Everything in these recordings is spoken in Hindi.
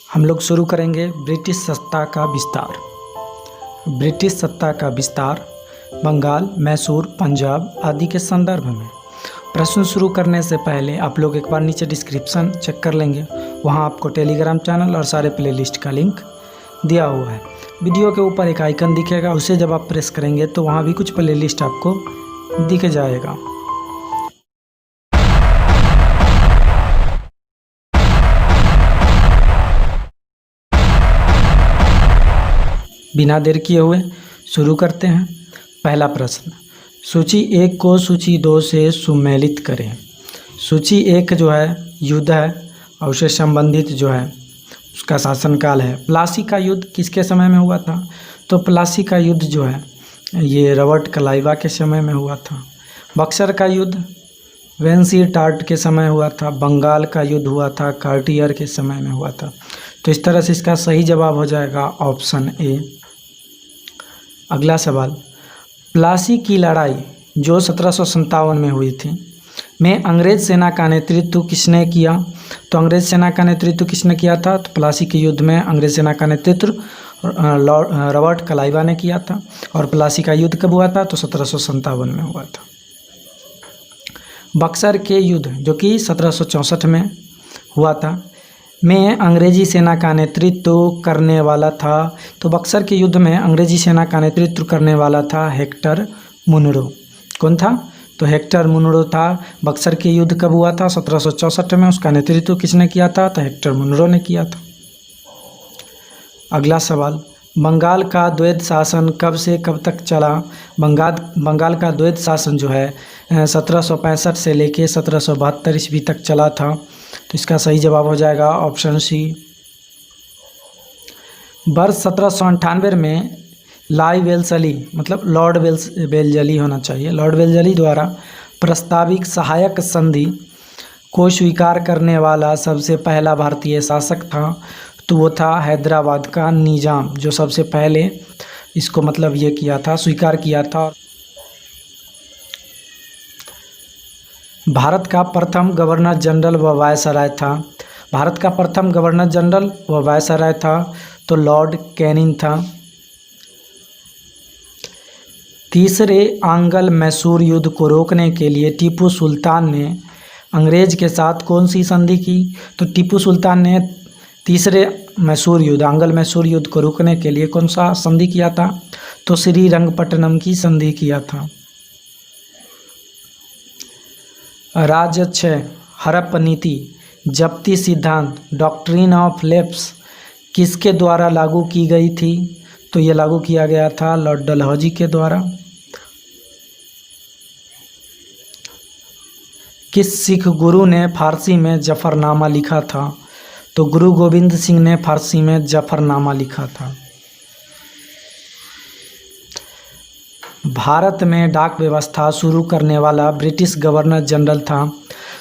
हम लोग शुरू करेंगे ब्रिटिश सत्ता का विस्तार। ब्रिटिश सत्ता का विस्तार बंगाल, मैसूर, पंजाब आदि के संदर्भ में। प्रश्न शुरू करने से पहले आप लोग एक बार नीचे डिस्क्रिप्शन चेक कर लेंगे, वहाँ आपको टेलीग्राम चैनल और सारे प्लेलिस्ट का लिंक दिया हुआ है। वीडियो के ऊपर एक आइकन दिखेगा, उसे जब आप प्रेस करेंगे तो वहाँ भी कुछ प्लेलिस्ट आपको दिख जाएगा। बिना देर किए हुए शुरू करते हैं। पहला प्रश्न, सूची 1 को सूची 2 से सुमेलित करें। सूची 1 जो है युद्ध है और उससे संबंधित जो है उसका शासनकाल है। प्लासी का युद्ध किसके समय में हुआ था? तो प्लासी का युद्ध जो है ये रॉबर्ट क्लाइवा के समय में हुआ था। बक्सर का युद्ध वेंसीटार्ट के समय हुआ था। बंगाल का युद्ध हुआ था कार्टियर के समय में हुआ था। तो इस तरह से इसका सही जवाब हो जाएगा ऑप्शन ए। अगला सवाल, प्लासी की लड़ाई जो 1757 में हुई थी में अंग्रेज सेना का नेतृत्व किसने किया? तो अंग्रेज सेना का नेतृत्व किसने किया था? तो प्लासी के युद्ध में अंग्रेज सेना का नेतृत्व रॉबर्ट क्लाइवा ने किया था। और प्लासी का युद्ध कब हुआ था? तो 1757 में हुआ था। बक्सर के युद्ध जो कि 1764 में हुआ था में अंग्रेजी सेना का नेतृत्व करने वाला था। तो बक्सर के युद्ध में अंग्रेजी सेना का नेतृत्व करने वाला था हेक्टर मुनरो। कौन था? तो हेक्टर मुनरो था। बक्सर के युद्ध कब हुआ था? 1764 में। उसका नेतृत्व किसने किया था? तो हेक्टर मुनरो ने किया था। अगला सवाल, बंगाल का द्वैध शासन कब से कब तक चला? बंगाल का द्वैध शासन जो है 1765 से लेके 1772 ईस्वी तक चला था। तो इसका सही जवाब हो जाएगा ऑप्शन सी। वर्ष 1798 में लाई वेल्सली मतलब लॉर्ड वेल्सली होना चाहिए, लॉर्ड वेल्सली द्वारा प्रस्तावित सहायक संधि को स्वीकार करने वाला सबसे पहला भारतीय शासक था। तो वो था हैदराबाद का निजाम, जो सबसे पहले इसको मतलब ये किया था, स्वीकार किया था। भारत का प्रथम गवर्नर जनरल व वायसराय था। भारत का प्रथम गवर्नर जनरल व वायसराय था तो लॉर्ड कैनिंग था। तीसरे आंग्ल मैसूर युद्ध को रोकने के लिए टीपू सुल्तान ने अंग्रेज के साथ कौन सी संधि की? तो टीपू सुल्तान ने तीसरे मैसूर युद्ध आंग्ल मैसूर युद्ध को रोकने के लिए कौन सा संधि किया था? तो श्रीरंगपट्टनम की संधि किया था। राजक्षय हड़प नीति जब्ती सिद्धांत डॉक्ट्रिन ऑफ लैप्स किसके द्वारा लागू की गई थी? तो ये लागू किया गया था लॉर्ड डलहौजी के द्वारा। किस सिख गुरु ने फारसी में जफरनामा लिखा था? तो गुरु गोविंद सिंह ने फारसी में जफरनामा लिखा था। भारत में डाक व्यवस्था शुरू करने वाला ब्रिटिश गवर्नर जनरल था।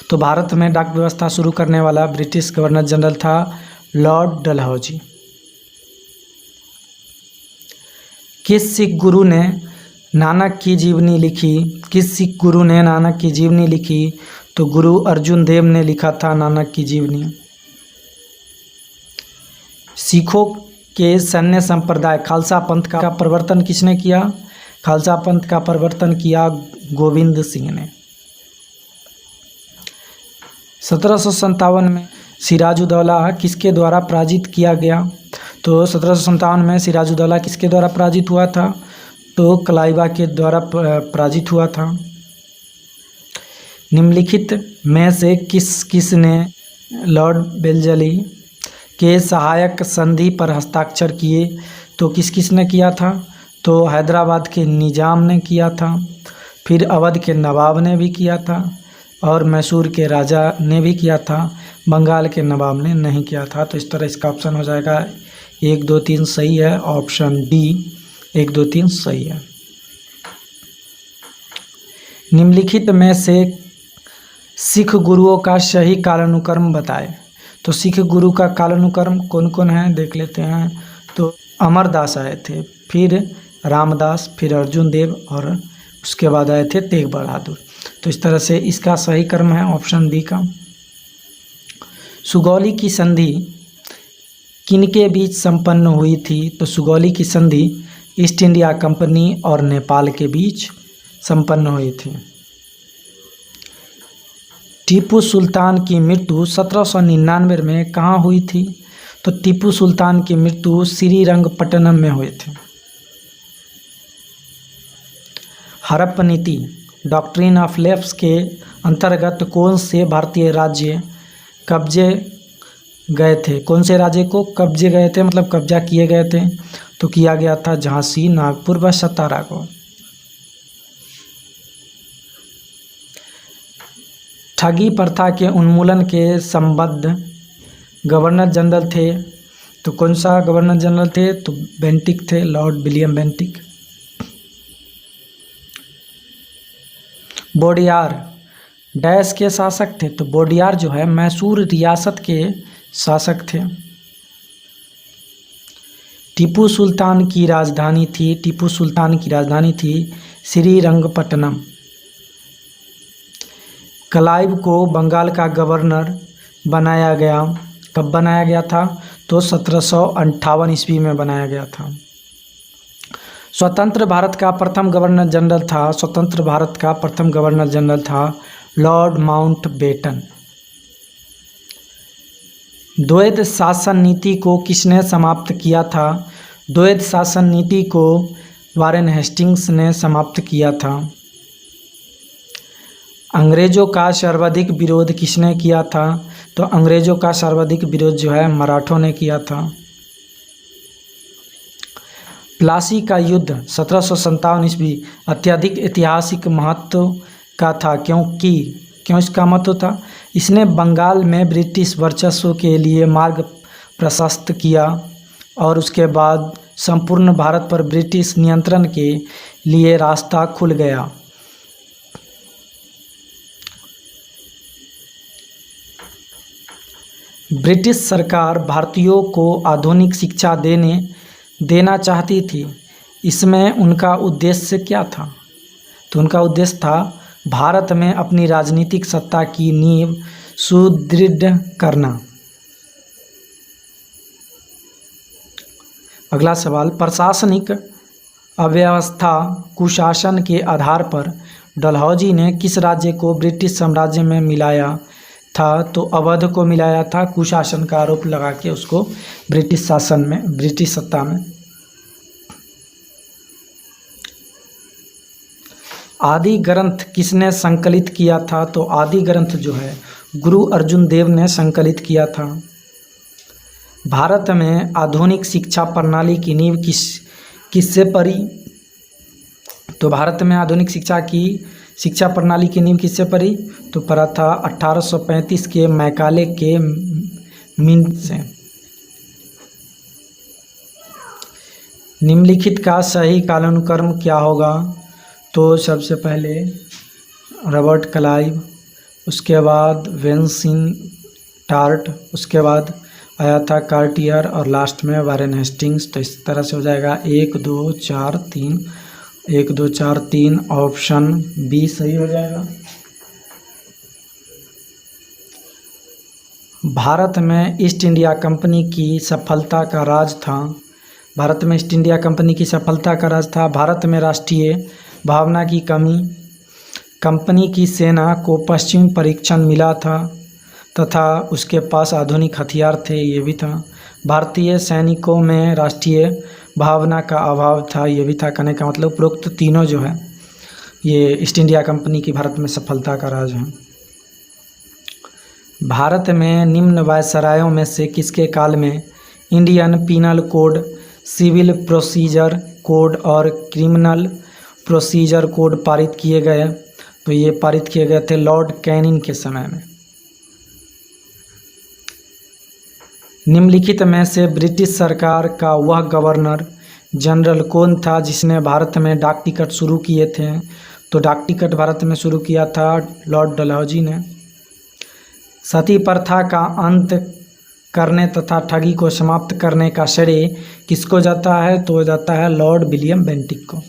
तो भारत में डाक व्यवस्था शुरू करने वाला ब्रिटिश गवर्नर जनरल था लॉर्ड डलहौजी। किस सिख गुरु ने नानक की जीवनी लिखी? किस सिख गुरु ने नानक की जीवनी लिखी? तो गुरु अर्जुन देव ने लिखा था नानक की जीवनी। सिखों के सैन्य संप्रदाय खालसा पंथ का प्रवर्तन किसने किया? खालसा पंथ का प्रवर्तन किया गोविंद सिंह ने। 1757 में सिराजुद्दौला किसके द्वारा पराजित किया गया? तो 1757 में सिराजुद्दौला किसके द्वारा पराजित हुआ था? तो क्लाइवा के द्वारा पराजित हुआ था। निम्नलिखित में से किसने लॉर्ड वेल्सली के सहायक संधि पर हस्ताक्षर किए? तो किस ने किया था? तो हैदराबाद के निजाम ने किया था, फिर अवध के नवाब ने भी किया था और मैसूर के राजा ने भी किया था। बंगाल के नवाब ने नहीं किया था। तो इस तरह इसका ऑप्शन हो जाएगा 1, 2, 3 सही है। ऑप्शन डी 1, 2, 3 सही है। निम्नलिखित में से सिख गुरुओं का सही कालानुक्रम बताएं। तो सिख गुरु का कालानुक्रम कौन कौन है देख लेते हैं। तो अमरदास आए थे, फिर रामदास, फिर अर्जुन देव और उसके बाद आए थे तेग बहादुर। तो इस तरह से इसका सही क्रम है ऑप्शन बी का। सुगौली की संधि किनके बीच संपन्न हुई थी? तो सुगौली की संधि ईस्ट इंडिया कंपनी और नेपाल के बीच संपन्न हुई थी। टीपू सुल्तान की मृत्यु 1799 में कहाँ हुई थी? तो टीपू सुल्तान की मृत्यु श्रीरंगपट्टनम में हुई थी। हड़प्पा नीति डॉक्ट्रिन ऑफ लैप्स के अंतर्गत कौन से भारतीय राज्य कब्जे गए थे? कौन से राज्य को कब्जे गए थे, मतलब कब्जा किए गए थे? तो किया गया था झांसी, नागपुर व सतारा को। ठगी प्रथा के उन्मूलन के संबद्ध गवर्नर जनरल थे? तो कौन सा गवर्नर जनरल थे? तो बेंटिक थे, लॉर्ड विलियम बेंटिक। बोडियार डैश के शासक थे? तो बोडियार जो है मैसूर रियासत के शासक थे। टीपू सुल्तान की राजधानी थी? टीपू सुल्तान की राजधानी थी श्रीरंगपट्टनम। क्लाइव को बंगाल का गवर्नर बनाया गया, कब बनाया गया था? तो 1758 ईस्वी में बनाया गया था। स्वतंत्र भारत का प्रथम गवर्नर जनरल था? स्वतंत्र भारत का प्रथम गवर्नर जनरल था लॉर्ड माउंटबेटन। द्वैध शासन नीति को किसने समाप्त किया था? द्वैध शासन नीति को वारेन हेस्टिंग्स ने समाप्त किया था। अंग्रेजों का सर्वाधिक विरोध किसने किया था? तो अंग्रेजों का सर्वाधिक विरोध जो है मराठों ने किया था। प्लासी का युद्ध 1757 ईस्वी अत्यधिक ऐतिहासिक महत्व का था, क्यों इसका महत्व था? इसने बंगाल में ब्रिटिश वर्चस्व के लिए मार्ग प्रशस्त किया और उसके बाद संपूर्ण भारत पर ब्रिटिश नियंत्रण के लिए रास्ता खुल गया। ब्रिटिश सरकार भारतीयों को आधुनिक शिक्षा देना चाहती थी। इसमें उनका उद्देश्य क्या था? तो उनका उद्देश्य था भारत में अपनी राजनीतिक सत्ता की नींव सुदृढ़ करना। अगला सवाल, प्रशासनिक अव्यवस्था कुशासन के आधार पर डलहौजी ने किस राज्य को ब्रिटिश साम्राज्य में मिलाया था? तो अवध को मिलाया था, कुशासन का आरोप लगा के उसको ब्रिटिश शासन में, ब्रिटिश सत्ता में। आदि ग्रंथ किसने संकलित किया था? तो आदि ग्रंथ जो है गुरु अर्जुन देव ने संकलित किया था। भारत में आधुनिक शिक्षा प्रणाली की नींव किससे पड़ी? तो भारत में आधुनिक शिक्षा प्रणाली की नींव किससे पड़ी? तो पड़ा था 1835 के मैकाले के मिंट से। निम्नलिखित का सही कालानुक्रम क्या होगा? तो सबसे पहले रॉबर्ट क्लाइव, उसके बाद वेनसिंटार्ट, उसके बाद आया था कार्टियर और लास्ट में वारेन हेस्टिंग्स। तो इस तरह से हो जाएगा 1 2 4 3, 1 2 4 3, ऑप्शन बी सही हो जाएगा। भारत में ईस्ट इंडिया कंपनी की सफलता का राज था? भारत में ईस्ट इंडिया कंपनी की सफलता का राज था भारत में राष्ट्रीय भावना की कमी, कंपनी की सेना को पश्चिमी परीक्षण मिला था तथा उसके पास आधुनिक हथियार थे, ये भी था। भारतीय सैनिकों में राष्ट्रीय भावना का अभाव था, ये भी था। कहने का मतलब उपरोक्त तीनों जो है ये ईस्ट इंडिया कंपनी की भारत में सफलता का राज है। भारत में निम्न वायसरायों में से किसके काल में Indian penal code, civil procedure code और क्रिमिनल प्रोसीजर कोड पारित किए गए? तो ये पारित किए गए थे लॉर्ड कैनिंग के समय में। निम्नलिखित में से ब्रिटिश सरकार का वह गवर्नर जनरल कौन था जिसने भारत में डाक टिकट शुरू किए थे? तो डाक टिकट भारत में शुरू किया था लॉर्ड डलहौजी ने। सती प्रथा का अंत करने तथा ठगी को समाप्त करने का श्रेय किसको जाता है? तो जाता है लॉर्ड विलियम बेंटिक को।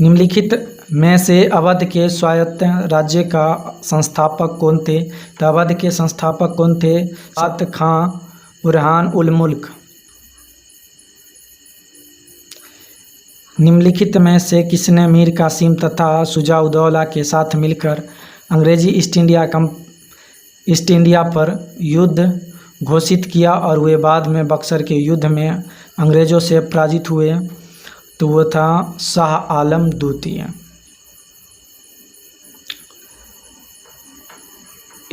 निम्नलिखित में से अवध के स्वायत्त राज्य का संस्थापक कौन थे? तो अवध के संस्थापक कौन थे? सात खां बुरहान उल मुल्क। निम्नलिखित में से किसने मीर कासिम तथा शुजा-उद-दौला के साथ मिलकर अंग्रेजी ईस्ट इंडिया पर युद्ध घोषित किया और वे बाद में बक्सर के युद्ध में अंग्रेज़ों से पराजित हुए? तो वो था शाह आलम द्वितीय।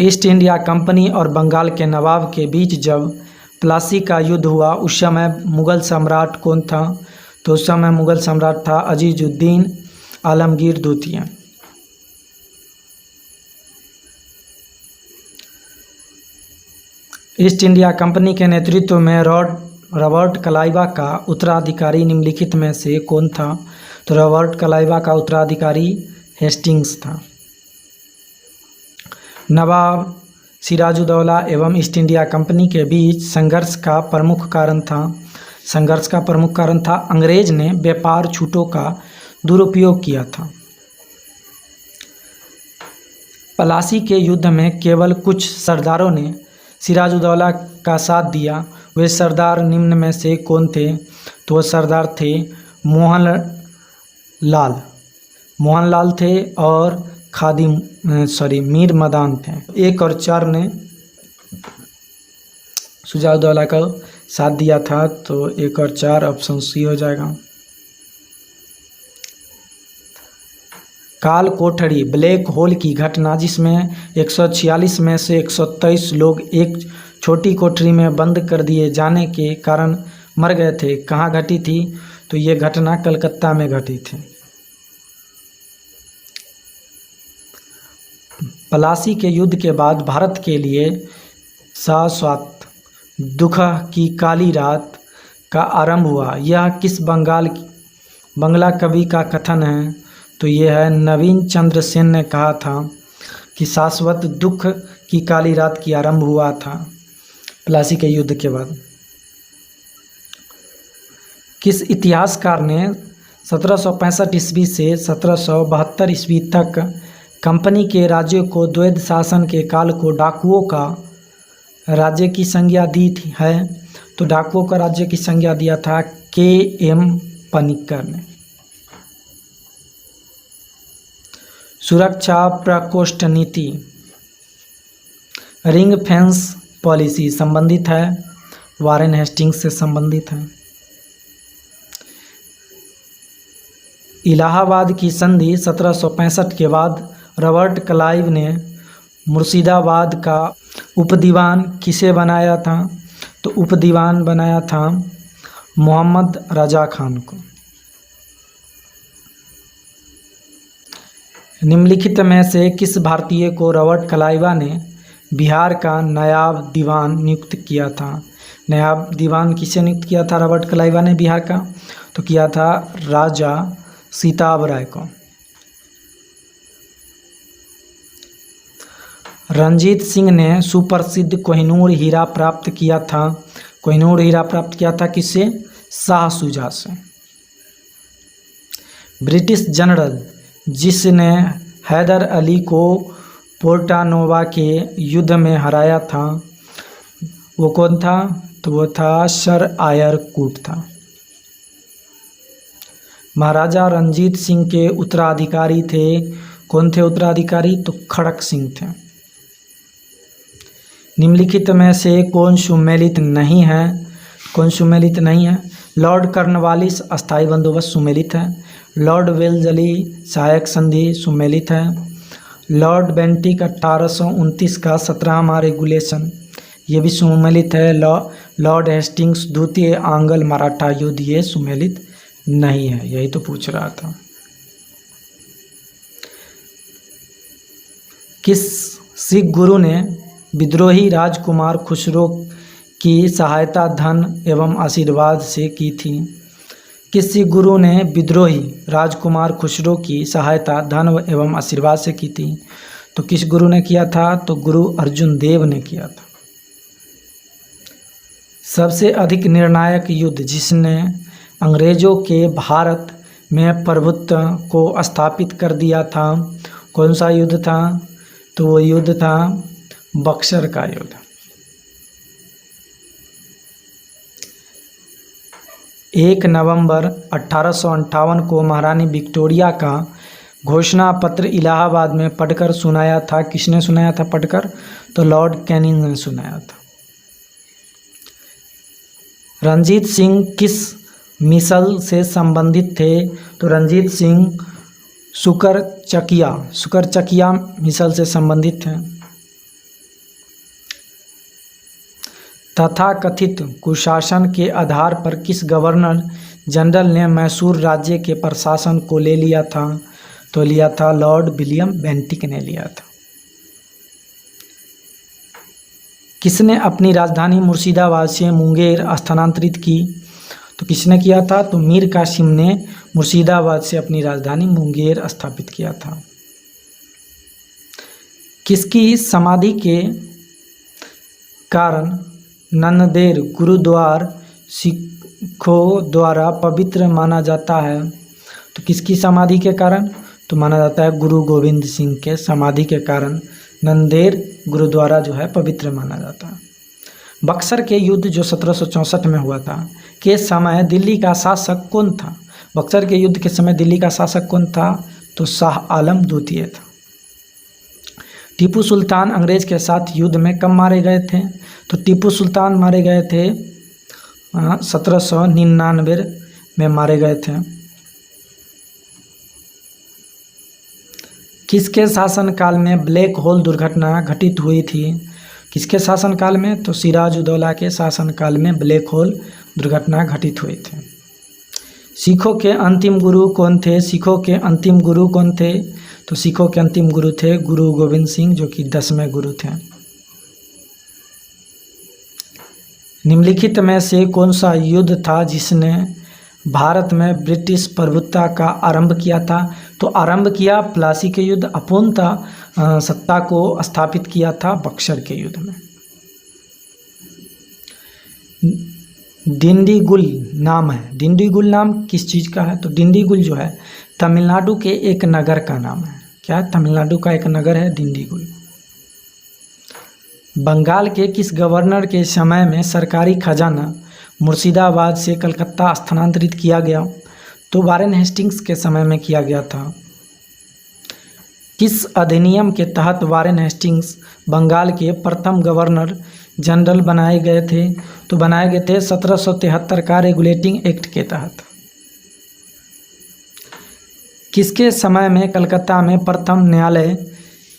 ईस्ट इंडिया कंपनी और बंगाल के नवाब के बीच जब प्लासी का युद्ध हुआ उस समय मुग़ल सम्राट कौन था? तो उस समय मुग़ल सम्राट था अजीज़ुद्दीन आलमगीर द्वितीय। ईस्ट इंडिया कंपनी के नेतृत्व में रॉबर्ट क्लाइवा का उत्तराधिकारी निम्नलिखित में से कौन था? तो रॉबर्ट क्लाइवा का उत्तराधिकारी हेस्टिंग्स था। नवाब सिराजुद्दौला एवं ईस्ट इंडिया कंपनी के बीच संघर्ष का प्रमुख कारण था अंग्रेज ने व्यापार छूटों का दुरुपयोग किया था। प्लासी के युद्ध में केवल कुछ सरदारों ने सिराजुद्दौला का साथ दिया। वे सरदार निम्न में से कौन थे? तो वो सरदार थे मोहनलाल थे और मीर मदान थे। 1 और 4 ने शुजा-उद-दौला का साथ दिया था, तो 1 और 4 ऑप्शन सी हो जाएगा। काल कोठरी ब्लैक होल की घटना जिसमें 146 में से 123 लोग एक छोटी कोठरी में बंद कर दिए जाने के कारण मर गए थे, कहाँ घटी थी? तो ये घटना कलकत्ता में घटी थी। प्लासी के युद्ध के बाद भारत के लिए शाश्वत दुख की काली रात का आरंभ हुआ। यह किस बंगला कवि का कथन है? तो यह है नवीन चंद्र सेन ने कहा था कि शाश्वत दुख की काली रात की आरंभ हुआ था प्लासी के युद्ध के बाद। किस इतिहासकार ने 1765 ईस्वी से 1772 ईस्वी तक कंपनी के राज्यों को द्वैध शासन के काल को डाकुओं का राज्य की संज्ञा दी है? तो डाकुओं का राज्य की संज्ञा दिया था K.M. पनिक्कर ने। सुरक्षा प्रकोष्ठ नीति रिंग फेंस पॉलिसी संबंधित है, वारेन हेस्टिंग्स से संबंधित है। इलाहाबाद की संधि 1765 के बाद रॉबर्ट क्लाइव ने मुर्शिदाबाद का उपदीवान किसे बनाया था? तो उपदीवान बनाया था मोहम्मद रजा खान को। निम्नलिखित में से किस भारतीय को रॉबर्ट क्लाइवा ने बिहार का नायाब दीवान नियुक्त किया था? नायाब दीवान किसे नियुक्त किया था रॉबर्ट क्लाइवा ने बिहार का? तो किया था राजा सीताब राय को। रंजीत सिंह ने सुप्रसिद्ध कोहिनूर हीरा प्राप्त किया था। कोहिनूर हीरा प्राप्त किया था किससे? शाह शुजा से। ब्रिटिश जनरल जिसने हैदर अली को पोर्टानोवा के युद्ध में हराया था वो कौन था? तो वो था सर आयर कूट था। महाराजा रंजीत सिंह के उत्तराधिकारी थे, कौन थे उत्तराधिकारी? तो खड़क सिंह थे। निम्नलिखित में से कौन सुमेलित नहीं है? लॉर्ड कॉर्नवालिस अस्थायी बंदोबस्त सुमेलित है। लॉर्ड वेल्जली सहायक संधि सुमेलित है। लॉर्ड बेंटिक 1829 का 17वां रेगुलेशन ये भी सुमेलित है। लॉर्ड हेस्टिंग्स द्वितीय आंग्ल मराठा युद्ध ये सुमेलित नहीं है। यही तो पूछ रहा था। किस सिख गुरु ने विद्रोही राजकुमार खुसरो की सहायता धन एवं आशीर्वाद से की थी? किस सिख गुरु ने विद्रोही राजकुमार खुसरो की सहायता धन एवं आशीर्वाद से की थी? तो किस गुरु ने किया था? तो गुरु अर्जुन देव ने किया था। सबसे अधिक निर्णायक युद्ध जिसने अंग्रेजों के भारत में प्रभुत्व को स्थापित कर दिया था। कौन सा युद्ध था? तो वो युद्ध था बक्सर का युद्ध। 1 नवंबर 1858 को महारानी विक्टोरिया का घोषणा पत्र इलाहाबाद में पढ़कर सुनाया था। किसने सुनाया था पढ़कर? तो लॉर्ड कैनिंग ने सुनाया था। रंजीत सिंह किस मिसल से संबंधित थे? तो रंजीत सिंह सुकरचकिया मिसल से संबंधित थे। तथाकथित कुशासन के आधार पर किस गवर्नर जनरल ने मैसूर राज्य के प्रशासन को ले लिया था? तो लिया था लॉर्ड विलियम बेंटिक ने लिया था। किसने अपनी राजधानी मुर्शिदाबाद से मुंगेर स्थानांतरित की? तो किसने किया था? तो मीर कासिम ने मुर्शिदाबाद से अपनी राजधानी मुंगेर स्थापित किया था। किसकी समाधि के कारण नंदेड़ गुरुद्वार सिखों द्वारा पवित्र माना जाता है? तो किसकी समाधि के कारण? तो माना जाता है गुरु गोविंद सिंह के समाधि के कारण नंदेड़ गुरुद्वारा जो है पवित्र माना जाता है। बक्सर के युद्ध जो 1764 में हुआ था के समय दिल्ली का शासक कौन था? बक्सर के युद्ध के समय दिल्ली का शासक कौन था? तो शाह आलम द्वितीय था। टीपू सुल्तान अंग्रेज के साथ युद्ध में कब मारे गए थे? तो टीपू सुल्तान मारे गए थे 1799 में मारे गए थे। किसके शासनकाल में ब्लैक होल दुर्घटना घटित हुई थी? किसके शासनकाल में? तो सिराजुद्दौला के शासनकाल में ब्लैक होल दुर्घटना घटित हुई थी। सिखों के अंतिम गुरु कौन थे? सिखों के अंतिम गुरु कौन थे? तो सिखों के अंतिम गुरु थे गुरु गोविंद सिंह, जो कि 10वें गुरु थे। निम्नलिखित में से कौन सा युद्ध था जिसने भारत में ब्रिटिश प्रभुत्व का आरंभ किया था? तो आरंभ किया प्लासी के युद्ध, अपूर्णता सत्ता को स्थापित किया था बक्सर के युद्ध में। डिंडीगुल नाम है, डिंडीगुल नाम किस चीज़ का है? तो डिंडीगुल जो है तमिलनाडु के एक नगर का नाम है। क्या है? तमिलनाडु का एक नगर है डिंडीगुल। बंगाल के किस गवर्नर के समय में सरकारी खजाना मुर्शिदाबाद से कलकत्ता स्थानांतरित किया गया? तो वारेन हेस्टिंग्स के समय में किया गया था। किस अधिनियम के तहत वारेन हेस्टिंग्स बंगाल के प्रथम गवर्नर जनरल बनाए गए थे? तो बनाए गए थे 1773 का रेगुलेटिंग एक्ट के तहत। किसके समय में कलकत्ता में प्रथम न्यायालय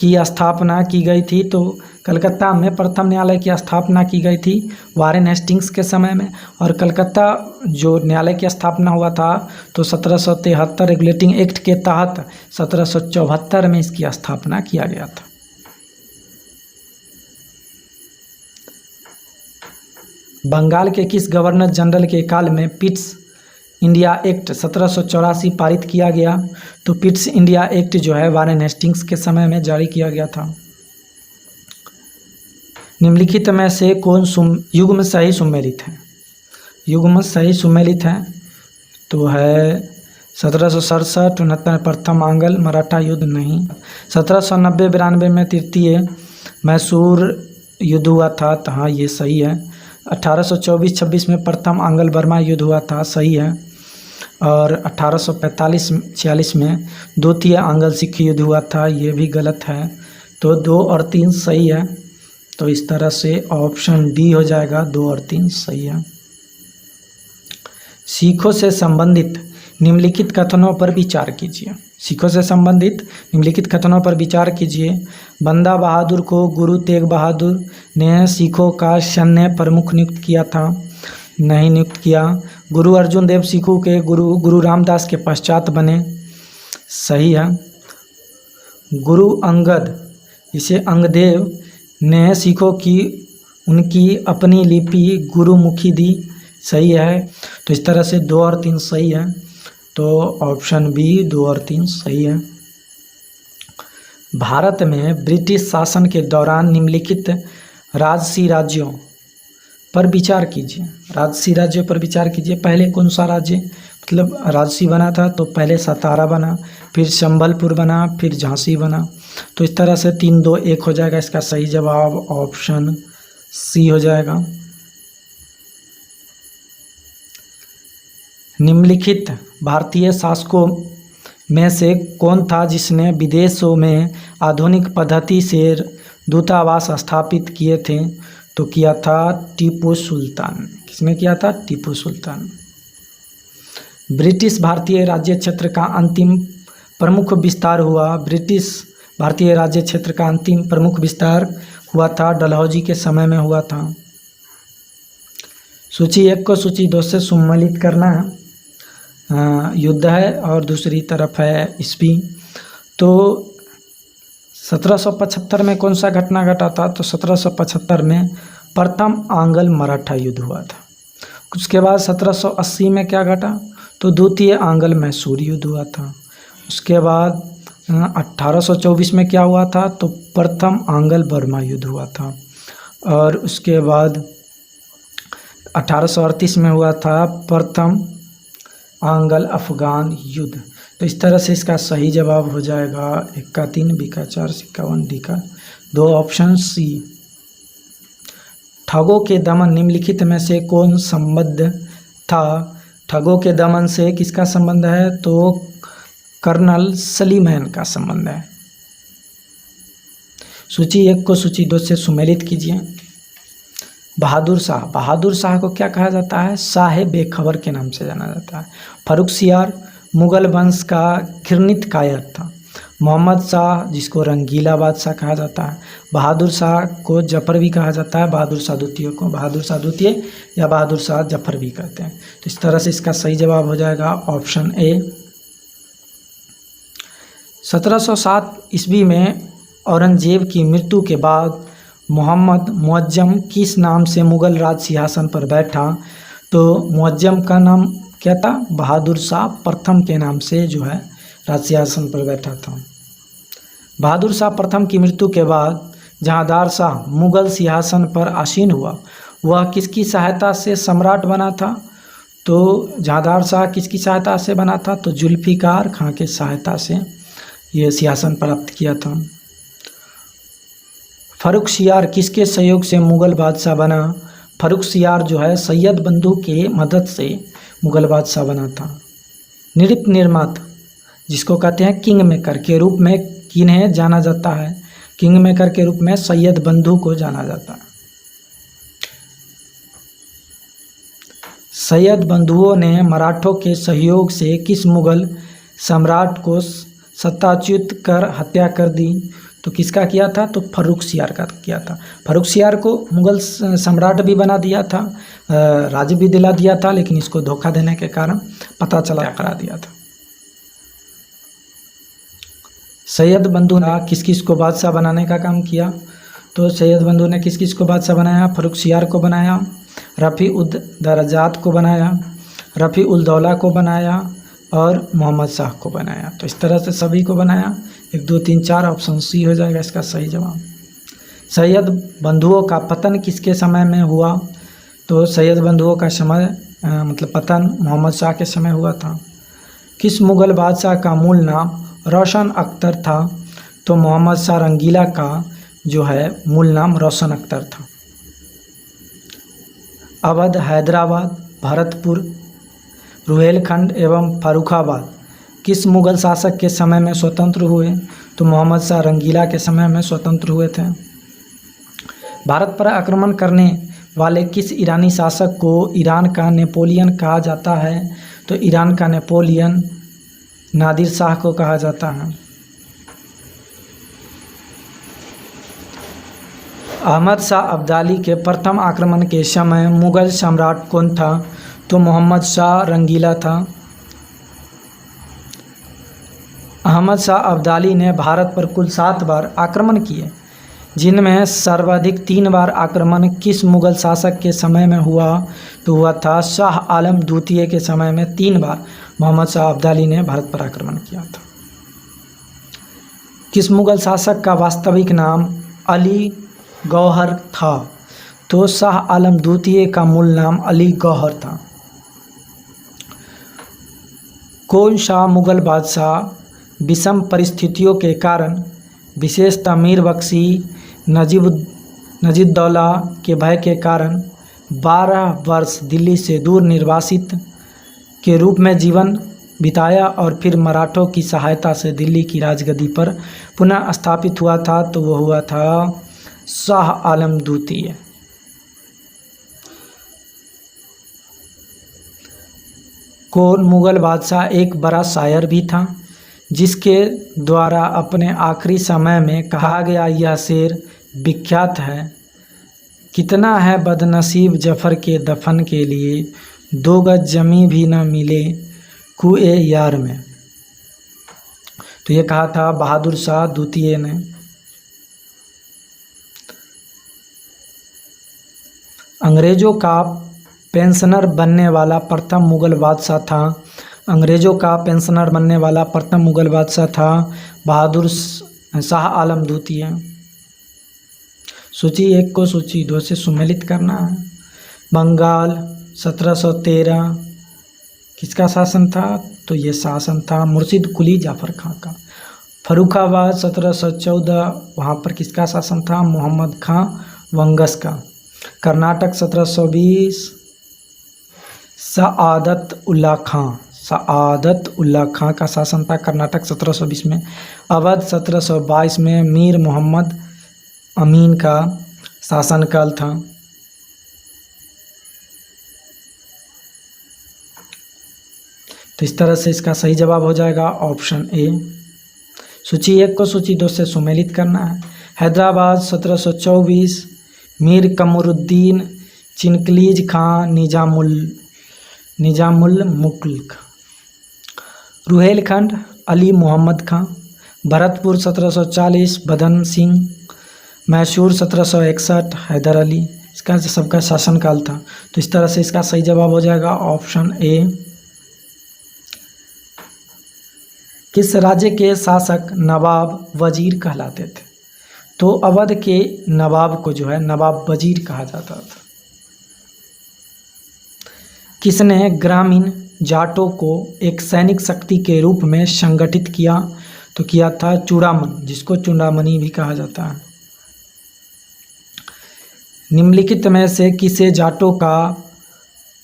की स्थापना की गई थी? तो कलकत्ता में प्रथम न्यायालय की स्थापना की गई थी वारेन हेस्टिंग्स के समय में। और कलकत्ता जो न्यायालय की स्थापना हुआ था तो 1773 रेगुलेटिंग एक्ट के तहत 1774 में इसकी स्थापना किया गया था। बंगाल के किस गवर्नर जनरल के काल में पिट्स इंडिया एक्ट 1784 पारित किया गया? तो पिट्स इंडिया एक्ट जो है वारेन हेस्टिंग्स के समय में जारी किया गया था। निम्नलिखित में से कौन युग्म सही सुमेलित है? युग्म सही सुमेलित है तो है 1767-69 प्रथम आंग्ल मराठा युद्ध नहीं। 1790-92 में तृतीय मैसूर युद्ध हुआ था, तो हाँ ये सही है। 1824-26 में प्रथम आंग्ल बर्मा युद्ध हुआ था, सही है। और 1845-46 में द्वितीय आंग्ल सिख युद्ध हुआ था, ये भी गलत है। तो 2 और 3 सही है। तो इस तरह से ऑप्शन डी हो जाएगा, 2 और 3 सही है। सिखों से संबंधित निम्नलिखित कथनों पर विचार कीजिए। सिखों से संबंधित निम्नलिखित कथनों पर विचार कीजिए। बंदा बहादुर को गुरु तेग बहादुर ने सिखों का सैन्य प्रमुख नियुक्त किया था, नहीं नियुक्त किया। गुरु अर्जुन देव सिखों के गुरु रामदास के पश्चात बने, सही है। गुरु अंगद इसे अंगदेव ने सिखों की उनकी अपनी लिपि गुरुमुखी दी, सही है। तो इस तरह से 2 और 3 सही है। तो ऑप्शन बी 2 और 3 सही है। भारत में ब्रिटिश शासन के दौरान निम्नलिखित राजसी राज्यों पर विचार कीजिए। राजसी राज्यों पर विचार कीजिए। पहले कौन सा राज्य मतलब राजसी बना था? तो पहले सतारा बना, फिर संबलपुर बना, फिर झांसी बना। तो इस तरह से 3, 2, 1 हो जाएगा। इसका सही जवाब ऑप्शन सी हो जाएगा। निम्नलिखित भारतीय शासकों में से कौन था जिसने विदेशों में आधुनिक पद्धति से दूतावास स्थापित किए थे? तो किया था टीपू सुल्तान। किसने किया था? टीपू सुल्तान। ब्रिटिश भारतीय राज्य क्षेत्र का अंतिम प्रमुख विस्तार हुआ। ब्रिटिश भारतीय राज्य क्षेत्र का अंतिम प्रमुख विस्तार हुआ था डलहौजी के समय में हुआ था। सूची 1 को सूची 2 से सम्मिलित करना युद्ध है और दूसरी तरफ है ईस्वी। तो 1775 में कौन सा घटना घटा था? तो 1775 में प्रथम आंग्ल मराठा युद्ध हुआ था। उसके बाद 1780 में क्या घटा? तो द्वितीय आंग्ल मैसूर युद्ध हुआ था। उसके बाद 1824 में क्या हुआ था? तो प्रथम आंग्ल बर्मा युद्ध हुआ था। और उसके बाद 1838 में हुआ था प्रथम आंग्ल अफगान युद्ध। तो इस तरह से इसका सही जवाब हो जाएगा 1 का 3, बी का 4, सी का 1, डी का 2, ऑप्शन सी। ठगों के दमन निम्नलिखित में से कौन संबद्ध था? ठगों के दमन से किसका संबंध है? तो कर्नल सलीमैन का संबंध है। सूची 1 को सूची 2 से सुमेलित कीजिए। बहादुर शाह। बहादुर शाह को क्या कहा जाता है? शाह बेखबर के नाम से जाना जाता है। फर्रुखसियार मुगल वंश का घृणित कायर था। मोहम्मद शाह जिसको रंगीला बादशाह कहा जाता है। बहादुर शाह को जफर भी कहा जाता है। बहादुर शाह द्वितीय को बहादुर शाह द्वितीय या बहादुर शाह जफर भी कहते हैं। तो इस तरह से इसका सही जवाब हो जाएगा ऑप्शन ए। 1707 ईस्वी में औरंगजेब की मृत्यु के बाद मोहम्मद मुअज्जम किस नाम से मुगल राज सिंहासन पर बैठा? तो मुअज्जम का नाम क्या था? बहादुर शाह प्रथम के नाम से जो है राज सिंहासन पर बैठा था। बहादुर शाह प्रथम की मृत्यु के बाद जहांदार शाह मुगल सिंहासन पर आसीन हुआ। वह किसकी सहायता से सम्राट बना था? तो जहांदार शाह किसकी सहायता से बना था? तो जुल्फिकार खां के सहायता से यह सिंहासन प्राप्त किया था। फर्रुखसियार किसके सहयोग से मुगल बादशाह बना? फर्रुखसियार जो है सैयद बंधु के मदद से मुगल बादशाह बना था। नृत्य निर्माता जिसको कहते हैं किंग मेकर के रूप में किन्हें जाना जाता है? किंग मेकर के रूप में सैयद बंधु को जाना जाता है। सैयद बंधुओं ने मराठों के सहयोग से किस मुगल सम्राट को सत्ताच्युत कर हत्या कर दी? तो किसका किया था? तो फर्रुखसियार का किया था। फर्रुखसियार को मुगल सम्राट भी बना दिया था, राज्य भी दिला दिया था, लेकिन इसको धोखा देने के कारण पता चला करा दिया था। सैयद बंधु ने किस किस को बादशाह बनाने का काम किया? तो सैयद बंधु ने किस किस को बादशाह बनाया? फर्रुखसियार को बनाया, रफ़ी उद दरजात को बनाया, रफ़ी उल दौला को बनाया और मोहम्मद शाह को बनाया। तो इस तरह से सभी को बनाया। 1, 2, 3, 4 ऑप्शन सी हो जाएगा इसका सही जवाब। सैयद बंधुओं का पतन किसके समय में हुआ? तो सैयद बंधुओं का समय मतलब पतन मोहम्मद शाह के समय हुआ था। किस मुगल बादशाह का मूल नाम रोशन अख्तर था? तो मोहम्मद शाह रंगीला का जो है मूल नाम रोशन अख्तर था। अवध, हैदराबाद, भरतपुर, रुहेलखंड एवं फर्रुखाबाद किस मुगल शासक के समय में स्वतंत्र हुए? तो मोहम्मद शाह रंगीला के समय में स्वतंत्र हुए थे। भारत पर आक्रमण करने वाले किस ईरानी शासक को ईरान का नेपोलियन कहा जाता है? तो ईरान का नेपोलियन नादिर शाह को कहा जाता है। अहमद शाह अब्दाली के प्रथम आक्रमण के समय मुगल सम्राट कौन था? तो मोहम्मद शाह रंगीला था। अहमद शाह अब्दाली ने भारत पर कुल 7 बार आक्रमण किए, जिनमें सर्वाधिक 3 बार आक्रमण किस मुगल शासक के समय में हुआ? तो हुआ था शाह आलम द्वितीय के समय में 3 बार मोहम्मद शाह अब्दाली ने भारत पर आक्रमण किया था। किस मुगल शासक का वास्तविक नाम अली गौहर था? तो शाह आलम द्वितीय का मूल नाम अली गौहर था। कौन सा मुग़ल बादशाह विषम परिस्थितियों के कारण, विशेषतः मीर बख्शी नजीबुद्दौला के भय के कारण 12 वर्ष दिल्ली से दूर निर्वासित के रूप में जीवन बिताया और फिर मराठों की सहायता से दिल्ली की राजगद्दी पर पुनः स्थापित हुआ था? तो वो हुआ था शाह आलम द्वितीय। कौन मुग़ल बादशाह एक बड़ा शायर भी था, जिसके द्वारा अपने आखिरी समय में कहा गया यह शेर विख्यात है, कितना है बदनसीब जफ़र के दफन के लिए, 2 गज जमी भी न मिले कुए यार में। तो ये कहा था बहादुर शाह द्वितीय ने। अंग्रेज़ों का पेंशनर बनने वाला प्रथम मुग़ल बादशाह था। अंग्रेज़ों का पेंशनर बनने वाला प्रथम मुग़ल बादशाह था बहादुर शाह आलम द्वितीय। सूची 1 को सूची 2 से सुमेलित करना है। बंगाल 1713 किसका शासन था? तो ये शासन था मुर्शिद कुली जाफ़र खां का। फर्रुखाबाद 1714 वहाँ पर किसका शासन था? मोहम्मद खां वंगस का। कर्नाटक 1720 सआदत उल्ला खां का शासन था कर्नाटक 1720 में। अवध 1722 में मीर मोहम्मद अमीन का शासनकाल था। तो इस तरह से इसका सही जवाब हो जाएगा ऑप्शन ए। सूची 1 को सूची 2 से सुमेलित करना है। हैदराबाद 1724 मीर कमरुद्दीन चिनकलीज खां निजामुल मुल्क। रुहेलखंड अली मोहम्मद खां। भरतपुर 1740 बदन सिंह। मैसूर 1761 हैदर अली। इसका सबका शासनकाल था। तो इस तरह से इसका सही जवाब हो जाएगा ऑप्शन ए। किस राज्य के शासक नवाब वजीर कहलाते थे? तो अवध के नवाब को जो है नवाब वजीर कहा जाता था। किसने ग्रामीण जाटों को एक सैनिक शक्ति के रूप में संगठित किया? तो किया था चूड़ामन, जिसको चूड़ामणि भी कहा जाता है। निम्नलिखित में से किसे जाटों का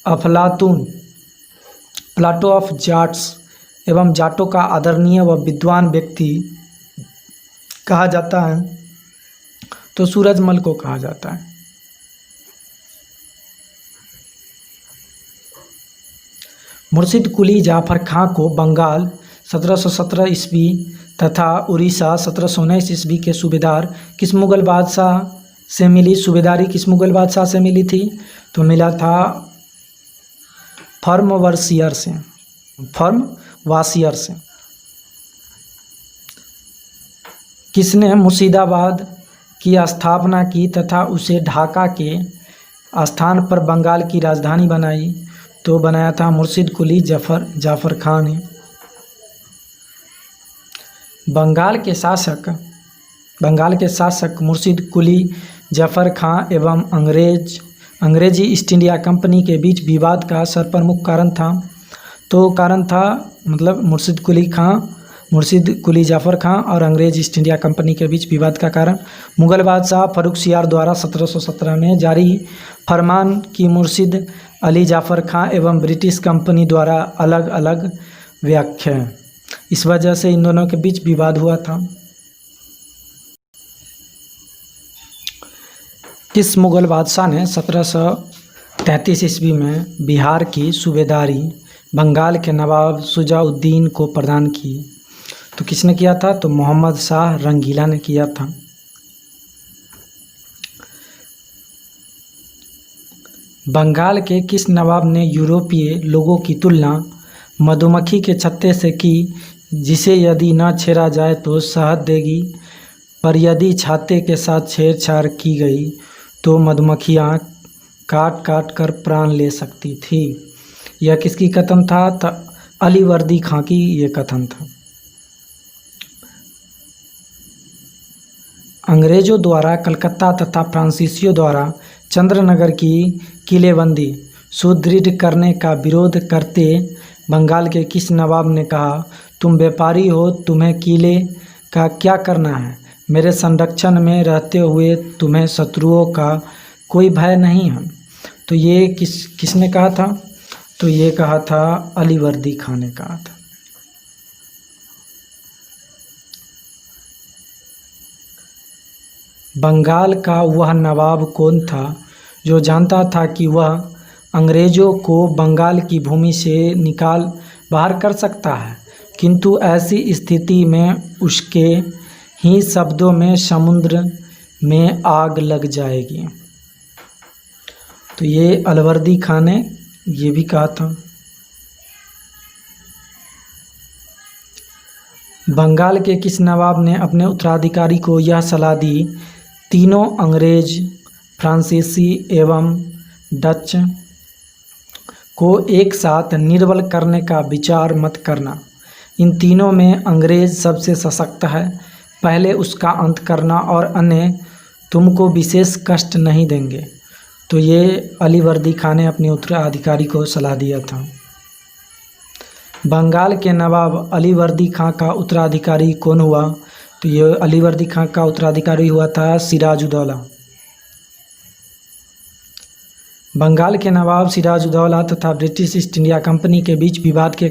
अफलातून प्लाटो ऑफ जाट्स एवं जाटों का आदरणीय व विद्वान व्यक्ति कहा जाता है? तो सूरजमल को कहा जाता है। मुर्शिद कुली जाफ़र खां को बंगाल 1717 ईस्वी तथा उड़ीसा 1719 ईस्वी के सूबेदार किस मुग़ल बादशाह से मिली? सूबेदारी किस मुग़ल बादशाह से मिली थी? तो मिला था फर्मवासियर से। किसने मुर्शिदाबाद की स्थापना की तथा उसे ढाका के स्थान पर बंगाल की राजधानी बनाई? तो बनाया था मुर्शिद कुली जाफ़र खां ने। बंगाल के शासक मुर्शिद कुली जाफ़र खां एवं अंग्रेजी ईस्ट इंडिया कंपनी के बीच विवाद का सर्वप्रमुख कारण था। तो कारण था मतलब मुर्शिद कुली जाफ़र खां और अंग्रेज ईस्ट इंडिया कंपनी के बीच विवाद का कारण मुग़ल बादशाह फर्रुखसियार द्वारा 1717 में जारी फरमान की मुर्शिद अली जाफ़र खां एवं ब्रिटिश कंपनी द्वारा अलग अलग व्याख्या। इस वजह से इन दोनों के बीच विवाद हुआ था। किस मुग़ल बादशाह ने 1733 ईस्वी में बिहार की सूबेदारी बंगाल के नवाब शुजाउद्दीन को प्रदान की? तो किसने किया था? तो मोहम्मद शाह रंगीला ने किया था। बंगाल के किस नवाब ने यूरोपीय लोगों की तुलना मधुमक्खी के छत्ते से की, जिसे यदि न छेड़ा जाए तो शहद देगी, पर यदि छाते के साथ छेड़छाड़ की गई तो मधुमक्खियाँ काट काट कर प्राण ले सकती थी? यह किसकी कथन था? तो अलीवर्दी खां की ये कथन था। अंग्रेज़ों द्वारा कलकत्ता तथा फ्रांसीसियों द्वारा चंद्रनगर की किलेबंदी सुदृढ़ करने का विरोध करते बंगाल के किस नवाब ने कहा, तुम व्यापारी हो, तुम्हें किले का क्या करना है, मेरे संरक्षण में रहते हुए तुम्हें शत्रुओं का कोई भय नहीं है। तो ये किसने कहा था? तो ये कहा था अलीवर्दी खान ने कहा था। बंगाल का वह नवाब कौन था जो जानता था कि वह अंग्रेज़ों को बंगाल की भूमि से निकाल बाहर कर सकता है, किंतु ऐसी स्थिति में उसके ही शब्दों में समुद्र में आग लग जाएगी। तो ये अलवर्दी खान ने ये भी कहा था। बंगाल के किस नवाब ने अपने उत्तराधिकारी को यह सलाह दी, तीनों अंग्रेज, फ्रांसीसी एवं डच को एक साथ निर्बल करने का विचार मत करना। इन तीनों में अंग्रेज सबसे सशक्त है, पहले उसका अंत करना और अन्य तुमको विशेष कष्ट नहीं देंगे। तो ये अलीवर्दी खान ने अपने उत्तराधिकारी को सलाह दिया था। बंगाल के नवाब अलीवर्दी खां का उत्तराधिकारी कौन हुआ? तो ये अलीवर्दी खां का उत्तराधिकारी हुआ था सिराजुद्दौला। बंगाल के नवाब सिराजुद्दौला तथा ब्रिटिश ईस्ट इंडिया कंपनी के बीच विवाद के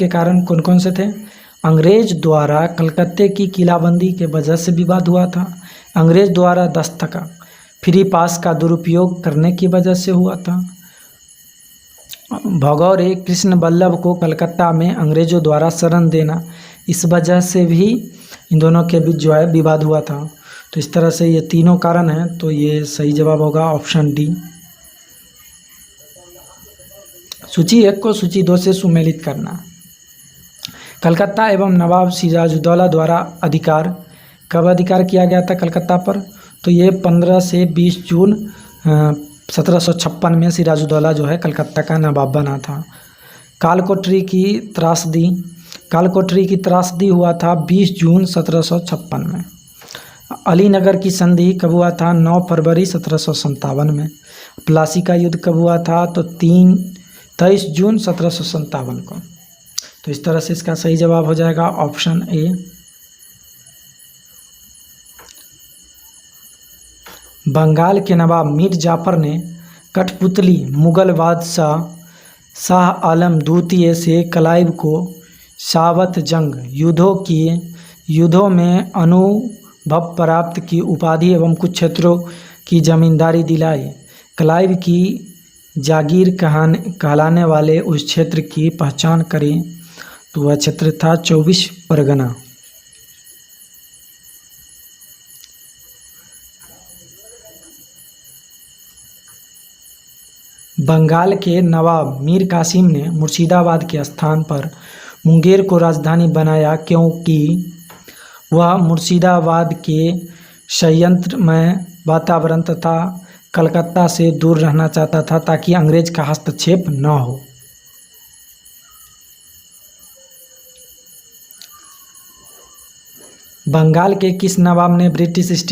कारण कौन कौन से थे? अंग्रेज द्वारा कलकत्ते की किलाबंदी के वजह से विवाद हुआ था, अंग्रेज द्वारा दस्तक फ्री पास का दुरुपयोग करने की वजह से हुआ था, भगौरे कृष्ण बल्लभ को कलकत्ता में अंग्रेजों द्वारा शरण देना, इस वजह से भी इन दोनों के बीच जो है विवाद हुआ था। तो इस तरह से ये तीनों कारण हैं। तो ये सही जवाब होगा ऑप्शन डी। सूची 1 को सूची 2 से सुमेलित करना। कलकत्ता एवं नवाब सिराजुद्दौला द्वारा कब अधिकार किया गया था कलकत्ता पर? तो ये 15 से 20 जून 1756 में सिराजुद्दौला जो है कलकत्ता का नवाब बना था। कालकोठरी की त्रासदी हुआ था 20 जून 1756 में। अलीनगर की संधि कब हुआ था? 9 फरवरी 1757 में। प्लासी का युद्ध कब हुआ था? तो 23 जून 1757 को। तो इस तरह से इसका सही जवाब हो जाएगा ऑप्शन ए। बंगाल के नवाब मीर जाफर ने कठपुतली मुगल बादशाह शाह आलम द्वितीय से क्लाइव को सावत जंग युद्धों में अनुभव प्राप्त की उपाधि एवं कुछ क्षेत्रों की जमींदारी दिलाई। क्लाइव की जागीर कहलाने वाले उस क्षेत्र की पहचान करें। तो वह क्षेत्र था 24 परगना। बंगाल के नवाब मीर कासिम ने मुर्शिदाबाद के स्थान पर मुंगेर को राजधानी बनाया, क्योंकि वह मुर्शिदाबाद के संयंत्रमय वातावरण तथा कलकत्ता से दूर रहना चाहता था, ताकि अंग्रेज का हस्तक्षेप न हो। बंगाल के किस नवाब ने ब्रिटिश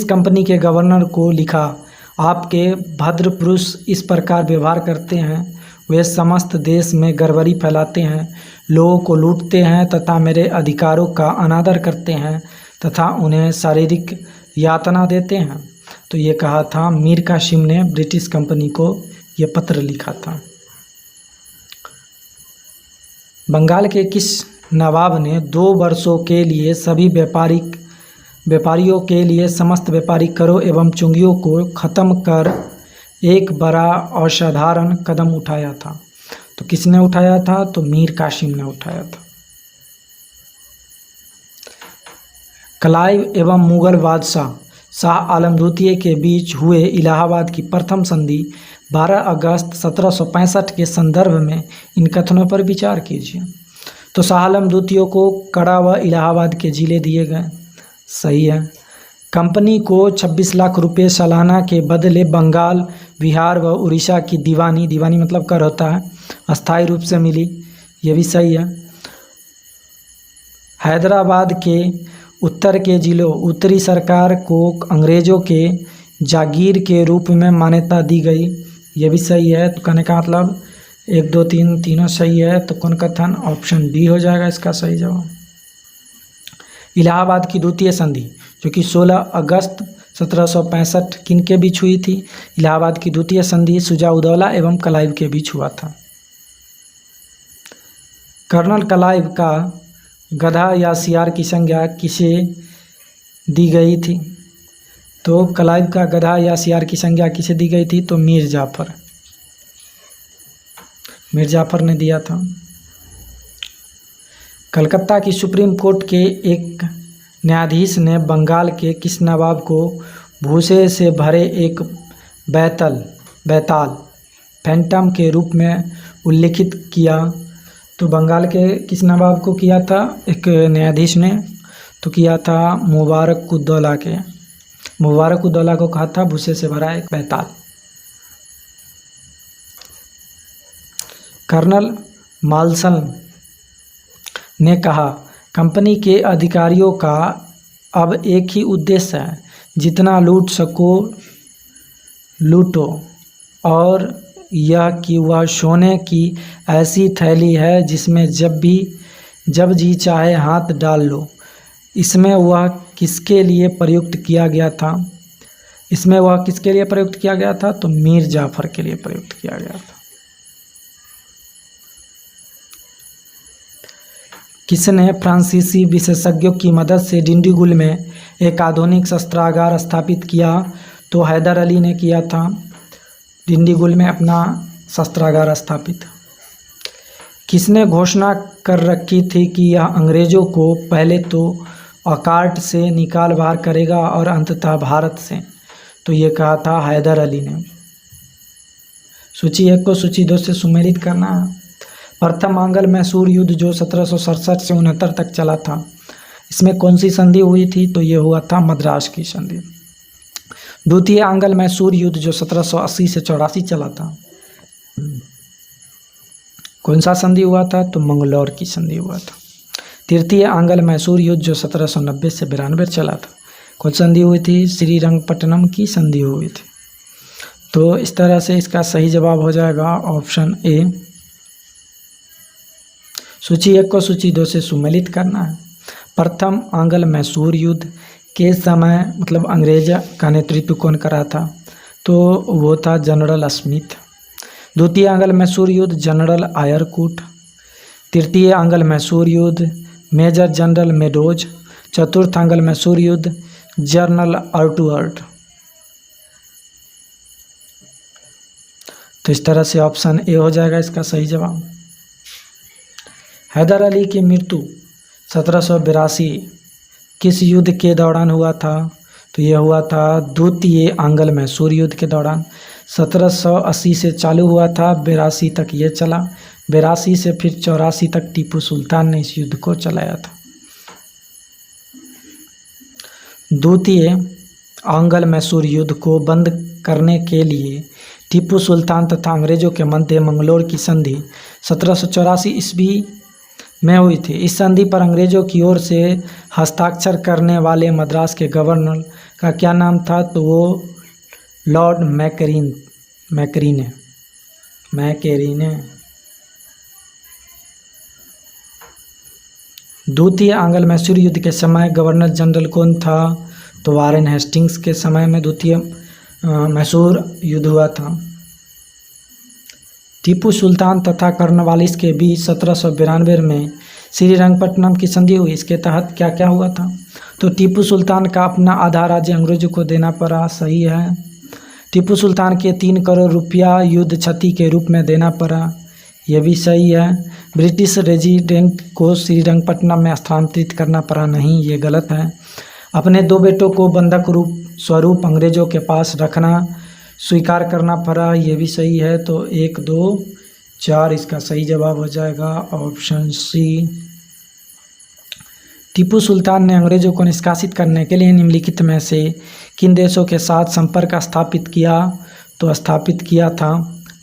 कंपनी के गवर्नर को लिखा, आपके भद्र पुरुष इस प्रकार व्यवहार करते हैं, वे समस्त देश में गड़बड़ी फैलाते हैं, लोगों को लूटते हैं तथा मेरे अधिकारों का अनादर करते हैं तथा उन्हें शारीरिक यातना देते हैं। तो ये कहा था मीर कासिम ने ब्रिटिश कंपनी को ये पत्र लिखा था। बंगाल के किस नवाब ने 2 वर्षों के लिए सभी व्यापारियों के लिए समस्त व्यापारिक करों एवं चुंगियों को खत्म कर एक बड़ा असाधारण कदम उठाया था? तो किसने उठाया था? तो मीर कासिम ने उठाया था। क्लाइव एवं मुगल बादशाह शाह आलम द्वितीय के बीच हुए इलाहाबाद की प्रथम संधि 12 अगस्त 1765 के संदर्भ में इन कथनों पर विचार कीजिए। तो शाह आलम द्वितीय को कड़ा व इलाहाबाद के जिले दिए गए। सही है। कंपनी को 26 लाख रुपए सालाना के बदले बंगाल, बिहार व उड़ीसा की दीवानी मतलब कर होता है, अस्थायी रूप से मिली। ये भी सही है। हैदराबाद के उत्तर के जिलों उत्तरी सरकार को अंग्रेज़ों के जागीर के रूप में मान्यता दी गई। ये भी सही है। तो कहने का मतलब 1 2 3 तीनों सही है। तो कौन कथन ऑप्शन बी हो जाएगा इसका सही जवाब। इलाहाबाद की द्वितीय संधि जो कि 16 अगस्त 1765 किन के बीच हुई थी? इलाहाबाद की द्वितीय संधि शुजा-उद-दौला एवं क्लाइव के बीच हुआ था। कर्नल क्लाइव का गधा या सियार की संज्ञा किसे दी गई थी? तो क्लाइव का गधा या सियार की संज्ञा किसे दी गई थी? तो मीर जाफर ने दिया था। कलकत्ता की सुप्रीम कोर्ट के एक न्यायाधीश ने बंगाल के किस नवाब को भूसे से भरे एक बैताल फैंटम के रूप में उल्लिखित किया? तो बंगाल के किस नवाब को किया था एक न्यायाधीश ने? तो किया था मुबारक-उद-दौला को कहा था भूसे से भरा एक बैताल। कर्नल मार्शल ने कहा कंपनी के अधिकारियों का अब एक ही उद्देश्य है, जितना लूट सको लूटो, और यह कि वह सोने की ऐसी थैली है जिसमें जब जी चाहे हाथ डाल लो। इसमें वह किसके लिए प्रयुक्त किया गया था? तो मीर जाफर के लिए प्रयुक्त किया गया था। किसने फ्रांसीसी विशेषज्ञों की मदद से डिंडीगुल में एक आधुनिक शस्त्रागार स्थापित किया? तो हैदर अली ने किया था डिंडीगुल में अपना शस्त्रागार स्थापित। किसने घोषणा कर रखी थी कि यह अंग्रेज़ों को पहले तो अकार्ट से निकाल बाहर करेगा और अंततः भारत से? तो ये कहा था हैदर अली ने। सूची 1 को सूची 2 से सुमेलित करना है। प्रथम आंग्ल मैसूर युद्ध जो 1767 से 69 तक चला था, इसमें कौन सी संधि हुई थी? तो ये हुआ था मद्रास की संधि। द्वितीय आंग्ल मैसूर युद्ध जो 1780 से 84 चला था, कौन सा संधि हुआ था? तो मंगलौर की संधि हुआ था। तृतीय आंग्ल मैसूर युद्ध जो 1790 से 92 चला था, कौन संधि हुई थी? श्रीरंगपट्टनम की संधि हुई थी। तो इस तरह से इसका सही जवाब हो जाएगा ऑप्शन ए। सूची 1 को सूची 2 से सुमेलित करना है। प्रथम आंग्ल मैसूर युद्ध के समय मतलब अंग्रेज का नेतृत्व कौन करा था? तो वो था जनरल स्मिथ। द्वितीय आंग्ल मैसूर युद्ध जनरल आयरकूट। तृतीय आंग्ल मैसूर युद्ध मेजर जनरल मेडोज। चतुर्थ आंग्ल मैसूर युद्ध जनरल अर्टुअर्ट। तो इस तरह से ऑप्शन ए हो जाएगा इसका सही जवाब। हैदर अली की मृत्यु 1782 किस युद्ध के दौरान हुआ था? तो यह हुआ था द्वितीय आंग्ल मैसूर युद्ध के दौरान। 1780 से चालू हुआ था, 82 तक ये चला। 82 से फिर 84 तक टीपू सुल्तान ने इस युद्ध को चलाया था। द्वितीय आंग्ल मैसूर युद्ध को बंद करने के लिए टीपू सुल्तान तथा अंग्रेजों के मध्य मंगलौर की संधि 1784 ईस्वी में हुई थी। इस संधि पर अंग्रेजों की ओर से हस्ताक्षर करने वाले मद्रास के गवर्नर का क्या नाम था? तो वो लॉर्ड मैकरीने। द्वितीय आंग्ल मैसूर युद्ध के समय गवर्नर जनरल कौन था? तो वारेन हेस्टिंग्स के समय में द्वितीय मैसूर युद्ध हुआ था। टीपू सुल्तान तथा कर्नवालिस के बीच 1792 में श्रीरंगपट्टनम की संधि हुई। इसके तहत क्या क्या हुआ था? तो टीपू सुल्तान का अपना आधा राज्य अंग्रेजों को देना पड़ा, सही है। टीपू सुल्तान के 3 करोड़ रुपया युद्ध क्षति के रूप में देना पड़ा, यह भी सही है। ब्रिटिश रेजिडेंट को श्रीरंगपट्टनम में स्थानांतरित करना पड़ा, नहीं, ये गलत है। अपने 2 बेटों को बंधक स्वरूप अंग्रेजों के पास रखना स्वीकार करना पड़ा, ये भी सही है। तो 1 2 4 इसका सही जवाब हो जाएगा ऑप्शन सी। टीपू सुल्तान ने अंग्रेजों को निष्कासित करने के लिए निम्नलिखित में से किन देशों के साथ संपर्क स्थापित किया? तो स्थापित किया था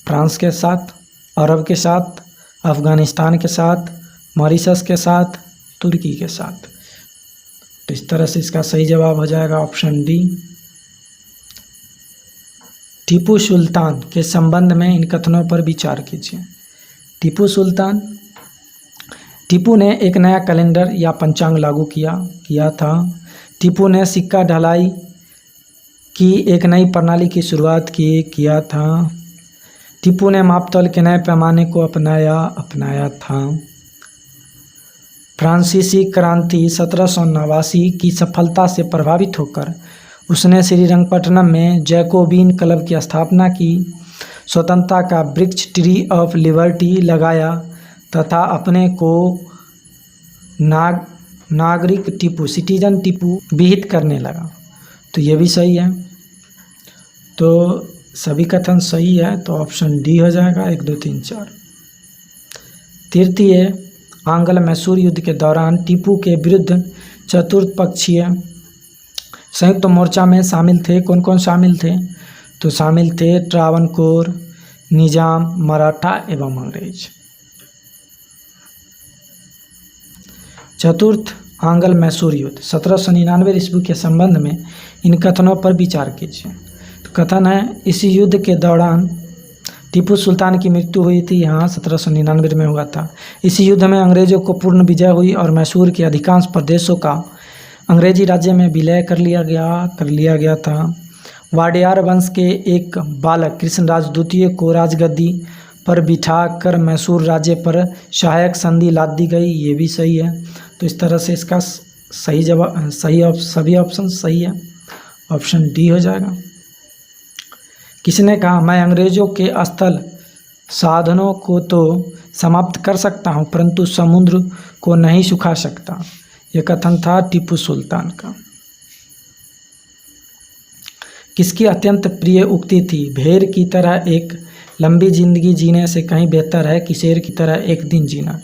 फ्रांस के साथ, अरब के साथ, अफ़गानिस्तान के साथ, मॉरिशस के साथ, तुर्की के साथ। तो इस तरह से इसका सही जवाब हो जाएगा ऑप्शन डी। टीपू सुल्तान के संबंध में इन कथनों पर विचार कीजिए। टीपू सुल्तान, टीपू ने एक नया कैलेंडर या पंचांग लागू किया था। टीपू ने सिक्का ढलाई की एक नई प्रणाली की शुरुआत किया था। टीपू ने मापतौल के नए पैमाने को अपनाया था। फ्रांसीसी क्रांति 1789 की सफलता से प्रभावित होकर उसने श्रीरंगपट्टनम में जैकोबिन क्लब की स्थापना की। स्वतंत्रता का वृक्ष ट्री ऑफ लिबर्टी लगाया तथा अपने को नागरिक टीपू, सिटीजन टीपू विहित करने लगा। तो ये भी सही है। तो सभी कथन सही है, तो ऑप्शन डी हो जाएगा 1 2 3 4। तृतीय आंग्ल मैसूर युद्ध के दौरान टीपू के विरुद्ध चतुर्थ पक्षीय संयुक्त मोर्चा में शामिल थे। कौन कौन शामिल थे? तो शामिल थे ट्रावनकोर, निजाम, मराठा एवं अंग्रेज। चतुर्थ आंग्ल मैसूर युद्ध 1799 ईस्वी के संबंध में इन कथनों पर विचार कीजिए। तो कथन है, इस युद्ध के दौरान टीपू सुल्तान की मृत्यु हुई थी। यहाँ 1799 में हुआ था। इस युद्ध में अंग्रेजों को पूर्ण विजय हुई और मैसूर के अधिकांश प्रदेशों का अंग्रेजी राज्य में विलय कर लिया गया था। वाडियार वंश के एक बालक कृष्णराज द्वितीय को राजगद्दी पर बिठाकर मैसूर राज्य पर सहायक संधि लाद दी गई। ये भी सही है। तो इस तरह से इसका सही जवाब सभी ऑप्शन सही है, ऑप्शन डी हो जाएगा। किसने कहा, मैं अंग्रेजों के स्थल साधनों को तो समाप्त कर सकता हूं परंतु समुद्र को नहीं सुखा सकता। यह कथन था टीपू सुल्तान का। किसकी अत्यंत प्रिय उक्ति थी, भेड़ की तरह एक लंबी जिंदगी जीने से कहीं बेहतर है कि शेर की तरह एक दिन जीना।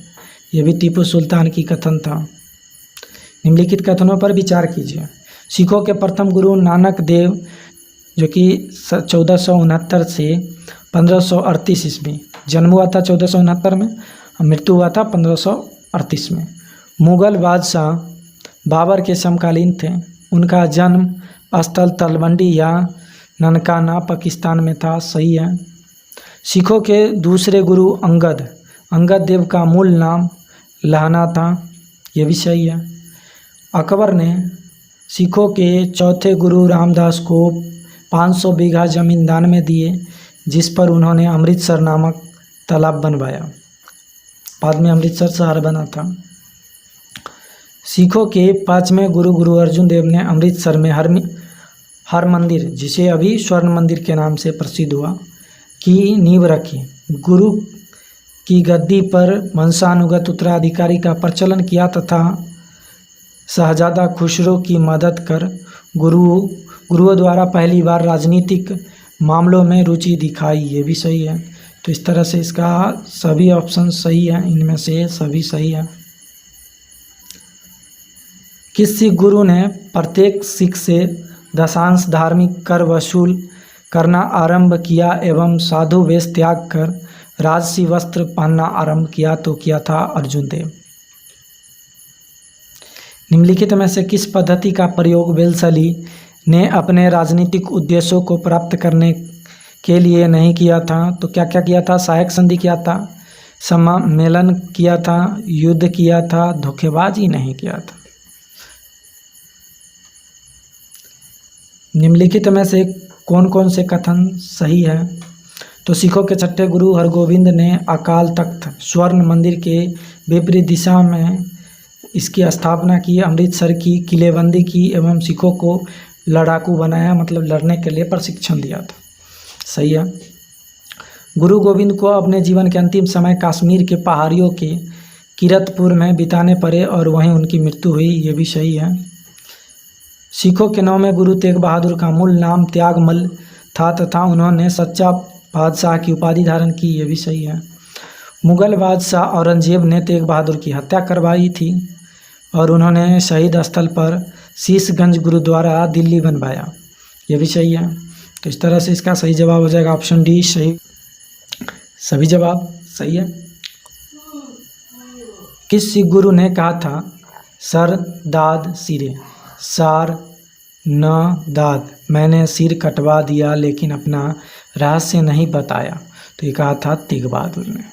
यह भी टीपू सुल्तान की कथन था। निम्नलिखित कथनों पर विचार कीजिए। सिखों के प्रथम गुरु नानक देव जो कि 1469 से 1538 ईस्वी, जन्म हुआ था 1469 में, मृत्यु हुआ था 1538 में। मुग़ल बादशाह बाबर के समकालीन थे। उनका जन्म स्थल तलवंडी या ननकाना पाकिस्तान में था। सही है। सिखों के दूसरे गुरु अंगद देव का मूल नाम लहना था। यह भी सही है। अकबर ने सिखों के चौथे गुरु रामदास को 500 बीघा जमीन दान में दिए, जिस पर उन्होंने अमृतसर नामक तालाब बनवाया। बाद में अमृतसर शहर बना था। सिखों के 5वें गुरु अर्जुन देव ने अमृतसर में हर मंदिर, जिसे अभी स्वर्ण मंदिर के नाम से प्रसिद्ध हुआ, की नींव रखी। गुरु की गद्दी पर वंशानुगत उत्तराधिकारी का प्रचलन किया तथा शहजादा खुसरो की मदद कर गुरुओं द्वारा पहली बार राजनीतिक मामलों में रुचि दिखाई। ये भी सही है। तो इस तरह से इसका सभी ऑप्शन सही है, इनमें से सभी सही है। किस सिख गुरु ने प्रत्येक सिख से दशांश धार्मिक कर वसूल करना आरंभ किया एवं साधु वेश त्याग कर राजसी वस्त्र पहनना आरंभ किया? तो किया था अर्जुन देव। निम्नलिखित में से किस पद्धति का प्रयोग वेलसली ने अपने राजनीतिक उद्देश्यों को प्राप्त करने के लिए नहीं किया था? तो क्या क्या किया था? सहायक संधि किया था, सम्मेलन किया था, युद्ध किया था, धोखेबाजी नहीं किया था। निम्नलिखित में से कौन कौन से कथन सही है? तो सिखों के छठे गुरु हरगोविंद ने अकाल तख्त स्वर्ण मंदिर के विपरीत दिशा में इसकी स्थापना की, अमृतसर की किलेबंदी की एवं सिखों को लड़ाकू बनाया, मतलब लड़ने के लिए प्रशिक्षण दिया था। सही है। गुरु गोविंद को अपने जीवन के अंतिम समय कश्मीर के पहाड़ियों के किरतपुर में बिताने पड़े और वहीं उनकी मृत्यु हुई। ये भी सही है। सिखों के 9वें गुरु तेग बहादुर का मूल नाम त्यागमल था तथा उन्होंने सच्चा बादशाह की उपाधि धारण की। ये भी सही है। मुग़ल बादशाह औरंगजेब ने तेग बहादुर की हत्या करवाई थी और उन्होंने शहीद स्थल पर शीशगंज गुरुद्वारा दिल्ली बनवाया। ये भी सही है। तो इस तरह से इसका सही जवाब हो जाएगा ऑप्शन डी। सही, सभी जवाब सही है। किस सिख गुरु ने कहा था सर दाद सिरे? सार न दाद, मैंने सिर कटवा दिया लेकिन अपना रहस्य नहीं बताया। तो ये कहा था तेग बहादुर ने।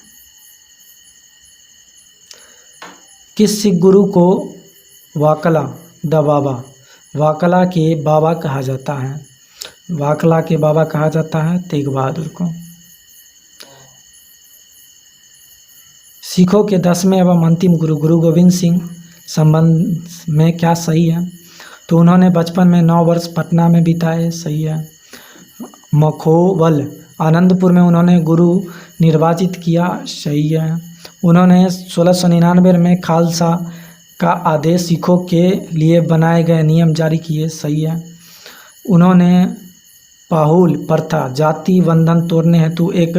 किस सिख गुरु को वाकला द बाबा, वाकला के बाबा कहा जाता है? वाकला के बाबा कहा जाता है तेग बहादुर को। सिखों के 10वें एवं अंतिम गुरु गुरु गोविंद सिंह संबंध में क्या सही है? तो उन्होंने बचपन में 9 वर्ष पटना में बिताए, सही है। मखोवल आनंदपुर में उन्होंने गुरु निर्वाचित किया, सही है। उन्होंने 1699 में खालसा का आदेश सिखों के लिए बनाए गए नियम जारी किए, सही है। उन्होंने पाहुल प्रथा जाति बंधन तोड़ने हेतु एक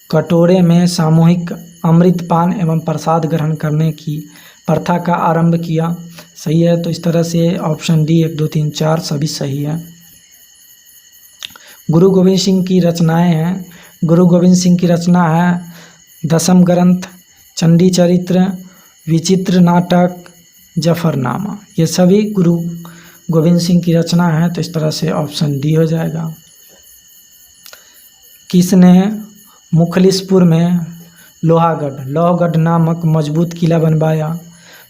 कटोरे में सामूहिक अमृतपान एवं प्रसाद ग्रहण करने की प्रथा का आरंभ किया, सही है। तो इस तरह से ऑप्शन डी 1 2 3 4 सभी सही है। गुरु गोविंद सिंह की रचनाएं हैं। गुरु गोविंद सिंह की रचना है दशम ग्रंथ, चंडी चरित्र, विचित्र नाटक, जफरनामा। ये सभी गुरु गोविंद सिंह की रचना है। तो इस तरह से ऑप्शन डी हो जाएगा। किसने मुखलिसपुर में लोहगढ़ नामक मजबूत किला बनवाया?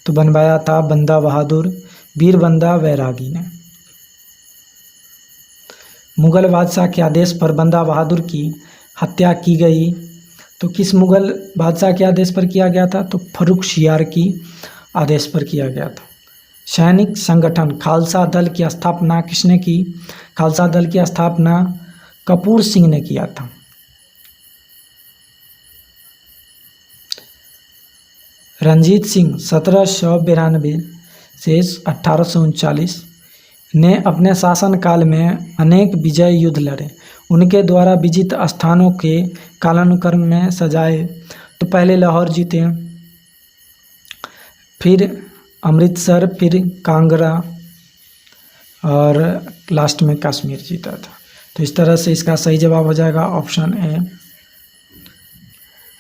तो बनवाया था बंदा बहादुर, वीर बंदा बैरागी ने। मुगल बादशाह के आदेश पर बंदा बहादुर की हत्या की गई। तो किस मुगल बादशाह के आदेश पर किया गया था? तो फर्रुखशियार की आदेश पर किया गया था। सैनिक संगठन खालसा दल की स्थापना किसने की? खालसा दल की स्थापना कपूर सिंह ने किया था। रंजीत सिंह 1792 से 1839 ने अपने शासनकाल में अनेक विजय युद्ध लड़े। उनके द्वारा विजित स्थानों के कालानुक्रम में सजाए। तो पहले लाहौर जीते, फिर अमृतसर, फिर कांगड़ा और लास्ट में कश्मीर जीता था। तो इस तरह से इसका सही जवाब हो जाएगा ऑप्शन ए।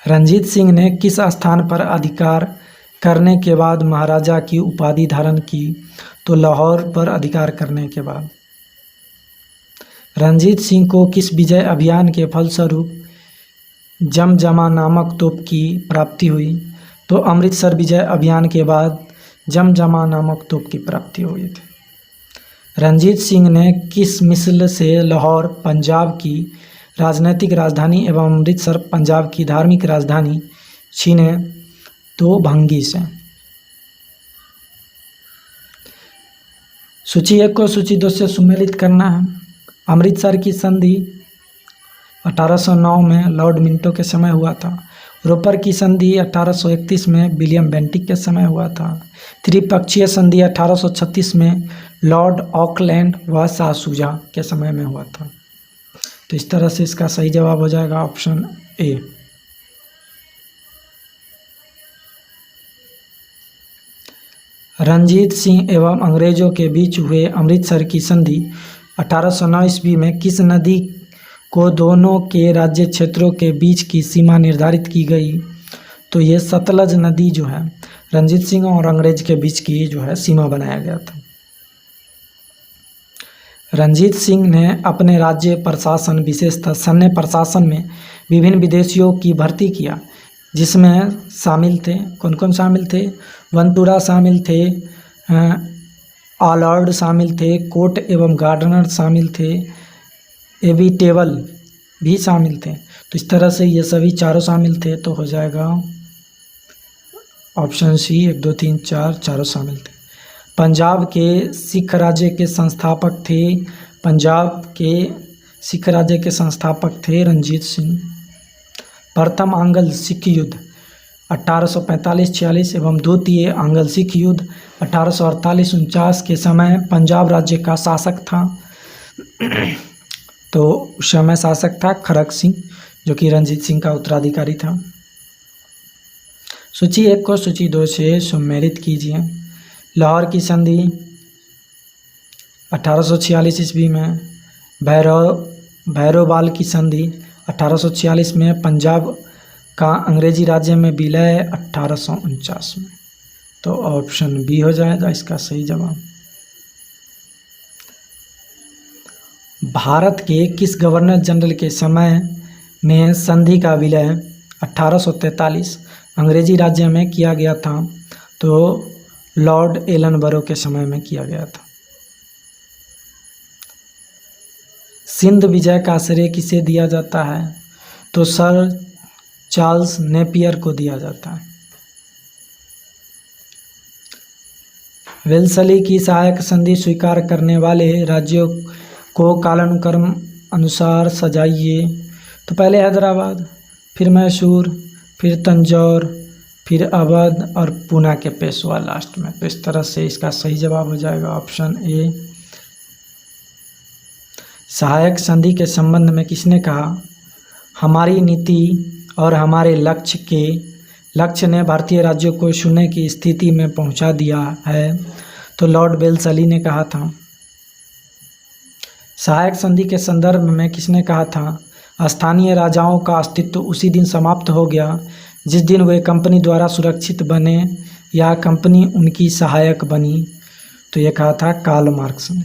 रंजीत सिंह ने किस स्थान पर अधिकार करने के बाद महाराजा की उपाधि धारण की? तो लाहौर पर अधिकार करने के बाद। रंजीत सिंह को किस विजय अभियान के फलस्वरूप जमजमा नामक तोप की प्राप्ति हुई? तो अमृतसर विजय अभियान के बाद जमजमा नामक तोप की प्राप्ति हुई थी। रंजीत सिंह ने किस मिसल से लाहौर पंजाब की राजनीतिक राजधानी एवं अमृतसर पंजाब की धार्मिक राजधानी छीने? तो भंगी से। सूची 1 को सूची 2 से सुमेलित करना है। अमृतसर की संधि 1809 में लॉर्ड मिंटो के समय हुआ था। रोपर की संधि 1831 में विलियम बेंटिक के समय हुआ था। त्रिपक्षीय संधि 1836 में लॉर्ड ऑकलैंड व शाहसूजा के समय में हुआ था। तो इस तरह से इसका सही जवाब हो जाएगा ऑप्शन ए। रंजीत सिंह एवं अंग्रेजों के बीच हुए अमृतसर की संधि 1809 ईस्वी में किस नदी को दोनों के राज्य क्षेत्रों के बीच की सीमा निर्धारित की गई? तो ये सतलज नदी जो है रंजीत सिंह और अंग्रेज के बीच की जो है सीमा बनाया गया था। रंजीत सिंह ने अपने राज्य प्रशासन विशेषतः सैन्य प्रशासन में विभिन्न विदेशियों की भर्ती किया, जिसमें शामिल थे कौन कौन शामिल थे? वंतुरा शामिल थे, आलॉर्ड शामिल थे, कोट एवं गार्डनर शामिल थे, एविटेबल भी शामिल थे। तो इस तरह से ये सभी चारों शामिल थे। तो हो जाएगा ऑप्शन सी 1 2 3 4 चारों शामिल थे। पंजाब के सिख राज्य के संस्थापक थे। पंजाब के सिख राज्य के संस्थापक थे रंजीत सिंह। प्रथम आंग्ल सिख युद्ध 1845-46 एवं द्वितीय आंग्ल सिख युद्ध 1848-49 के समय पंजाब राज्य का शासक था। तो उस समय शासक था खड़क सिंह, जो कि रंजीत सिंह का उत्तराधिकारी था। सूची 1 को सूची 2 से सुमेलित कीजिए। लाहौर की संधि 1846 ईस्वी में, भैरोवाल की संधि 1846 में, पंजाब का अंग्रेजी राज्य में विलय 1849 में। तो ऑप्शन बी हो जाएगा इसका सही जवाब। भारत के किस गवर्नर जनरल के समय में संधि का विलय 1843 अंग्रेजी राज्य में किया गया था? तो लॉर्ड एलनबरो के समय में किया गया था। सिंध विजय का श्रेय किसे दिया जाता है? तो सर चार्ल्स नेपियर को दिया जाता है। वेल्सली की सहायक संधि स्वीकार करने वाले राज्यों को कालानुक्रम अनुसार सजाइए। तो पहले हैदराबाद, फिर मैसूर, फिर तंजौर, फिर अवध और पूना के पेशवा लास्ट में। तो इस तरह से इसका सही जवाब हो जाएगा ऑप्शन ए। सहायक संधि के संबंध में किसने कहा? हमारी नीति और हमारे लक्ष्य ने भारतीय राज्यों को शून्य की स्थिति में पहुंचा दिया है। तो लॉर्ड वेल्सली ने कहा था। सहायक संधि के संदर्भ में किसने कहा था? स्थानीय राजाओं का अस्तित्व उसी दिन समाप्त हो गया जिस दिन वे कंपनी द्वारा सुरक्षित बने या कंपनी उनकी सहायक बनी। तो ये कहा था कार्ल मार्क्स ने।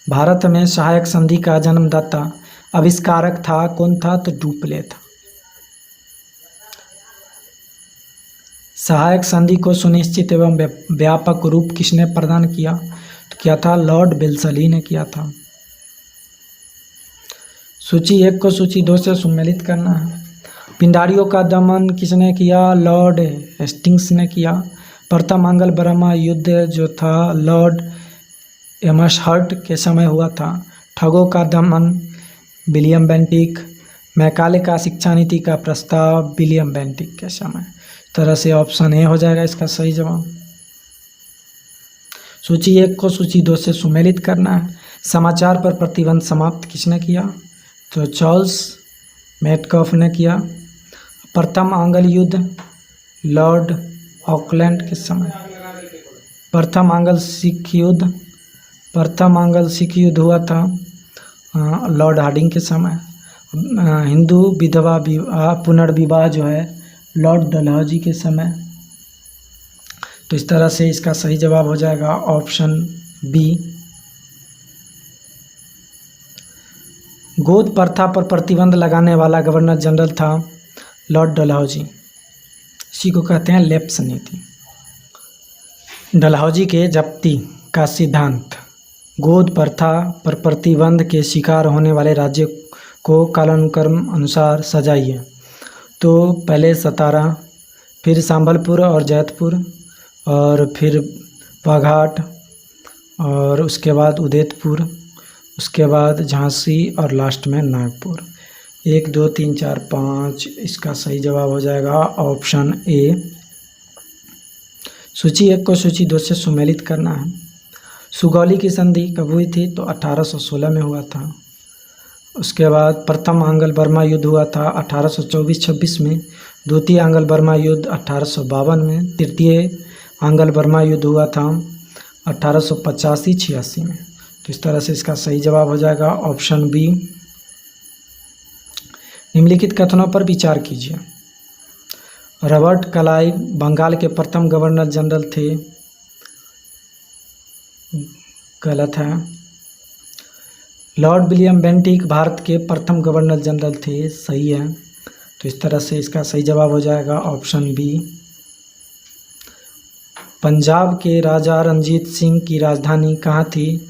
भारत में सहायक संधि का जन्मदाता आविष्कारक था कौन था? तो डुप्ले था। सहायक संधि को सुनिश्चित एवं व्यापक रूप किसने प्रदान किया? तो क्या था? लॉर्ड वेल्सली ने किया था। सूची 1 को सूची 2 से सम्मिलित करना है। पिंडारियों का दमन किसने किया? लॉर्ड हेस्टिंग्स ने किया। प्रथम आंग्ल बर्मा युद्ध जो था लॉर्ड एमसहर्ट के समय हुआ था। ठगों का दमन विलियम बेंटिक। मैकाले का शिक्षा नीति का प्रस्ताव विलियम बेंटिक के समय। तरह से ऑप्शन ए हो जाएगा इसका सही जवाब। सूची 1 को सूची 2 से सुमेलित करना है। समाचार पर प्रतिबंध समाप्त किसने किया? तो चार्ल्स मेटकॉफ ने किया। प्रथम आंग्ल युद्ध लॉर्ड ऑकलैंड के समय। प्रथम आंग्ल सिख युद्ध हुआ था लॉर्ड हार्डिंग के समय। हिंदू विधवा पुनर्विवाह जो है लॉर्ड डलहौजी के समय। तो इस तरह से इसका सही जवाब हो जाएगा ऑप्शन बी। गोद प्रथा पर प्रतिबंध लगाने वाला गवर्नर जनरल था लॉर्ड डलहौजी। इसी को कहते हैं लेप्स नीति। डलहौजी के जब्ती का सिद्धांत गोद प्रथा पर प्रतिबंध के शिकार होने वाले राज्य को कालानुक्रम अनुसार सजाइए। तो पहले सतारा, फिर संबलपुर और जैतपुर, और फिर वाघाट, और उसके बाद उदयपुर, उसके बाद झांसी और लास्ट में नागपुर। 1 2 3 4 5 इसका सही जवाब हो जाएगा ऑप्शन ए। सूची 1 को सूची 2 से सुमेलित करना है। सुगौली की संधि कब हुई थी? तो 1816 में हुआ था। उसके बाद प्रथम आंग्ल बर्मा युद्ध हुआ था 1824-26 में। द्वितीय आंग्ल बर्मा युद्ध 1852 में। तृतीय आंग्ल बर्मा युद्ध हुआ था 1885-86 में। तो इस तरह से इसका सही जवाब हो जाएगा ऑप्शन बी। निम्नलिखित कथनों पर विचार कीजिए। रॉबर्ट क्लाइव बंगाल के प्रथम गवर्नर जनरल थे। गलत है। लॉर्ड विलियम बेंटिक भारत के प्रथम गवर्नर जनरल थे। सही है। तो इस तरह से इसका सही जवाब हो जाएगा ऑप्शन बी। पंजाब के राजा रणजीत सिंह की राजधानी कहाँ थी?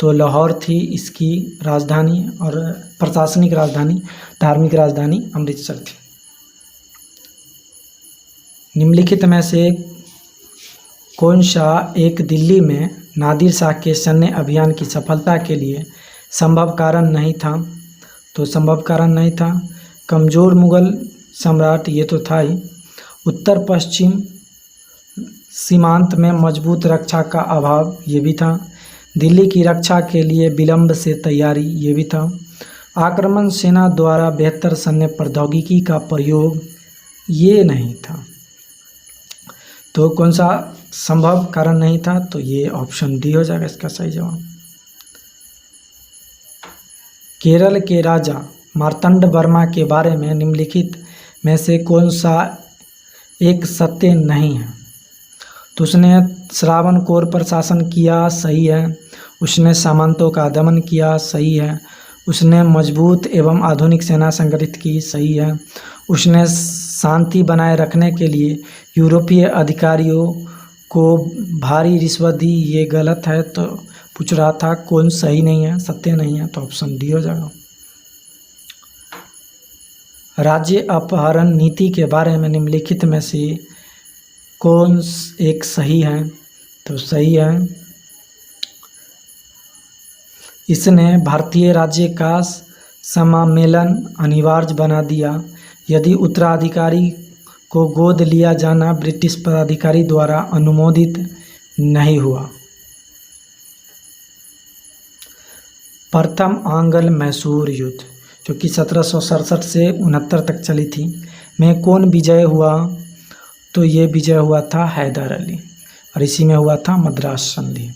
तो लाहौर थी इसकी राजधानी, और प्रशासनिक राजधानी, धार्मिक राजधानी अमृतसर थी। निम्नलिखित में से कौन सा एक दिल्ली में नादिर शाह के सैन्य अभियान की सफलता के लिए संभव कारण नहीं था? तो संभव कारण नहीं था कमज़ोर मुगल सम्राट, ये तो था ही। उत्तर पश्चिम सीमांत में मजबूत रक्षा का अभाव, ये भी था। दिल्ली की रक्षा के लिए विलंब से तैयारी, ये भी था। आक्रमण सेना द्वारा बेहतर सैन्य प्रौद्योगिकी का प्रयोग, ये नहीं था। तो कौन सा संभव कारण नहीं था? तो ये ऑप्शन डी हो जाएगा इसका सही जवाब। केरल के राजा मार्तंड वर्मा के बारे में निम्नलिखित में से कौन सा एक सत्य नहीं है? तो उसने श्रावणकोर पर शासन किया, सही है। उसने सामंतों का दमन किया, सही है। उसने मजबूत एवं आधुनिक सेना संगठित की, सही है। उसने शांति बनाए रखने के लिए यूरोपीय अधिकारियों को भारी रिश्वत दी, ये गलत है। तो पूछ रहा था कौन सही नहीं है, सत्य नहीं है, तो ऑप्शन डी हो जाएगा। राज्य अपहरण नीति के बारे में निम्नलिखित में से कौन एक सही है, तो सही है। इसने भारतीय राज्य का समामेलन अनिवार्य बना दिया। यदि उत्तराधिकारी को गोद लिया जाना ब्रिटिश पदाधिकारी द्वारा अनुमोदित नहीं हुआ। प्रथम आंग्ल मैसूर युद्ध जो कि 1767 से 69 तक चली थी, में कौन विजय हुआ, तो ये विजय हुआ था हैदर अली, और इसी में हुआ था मद्रास संधि।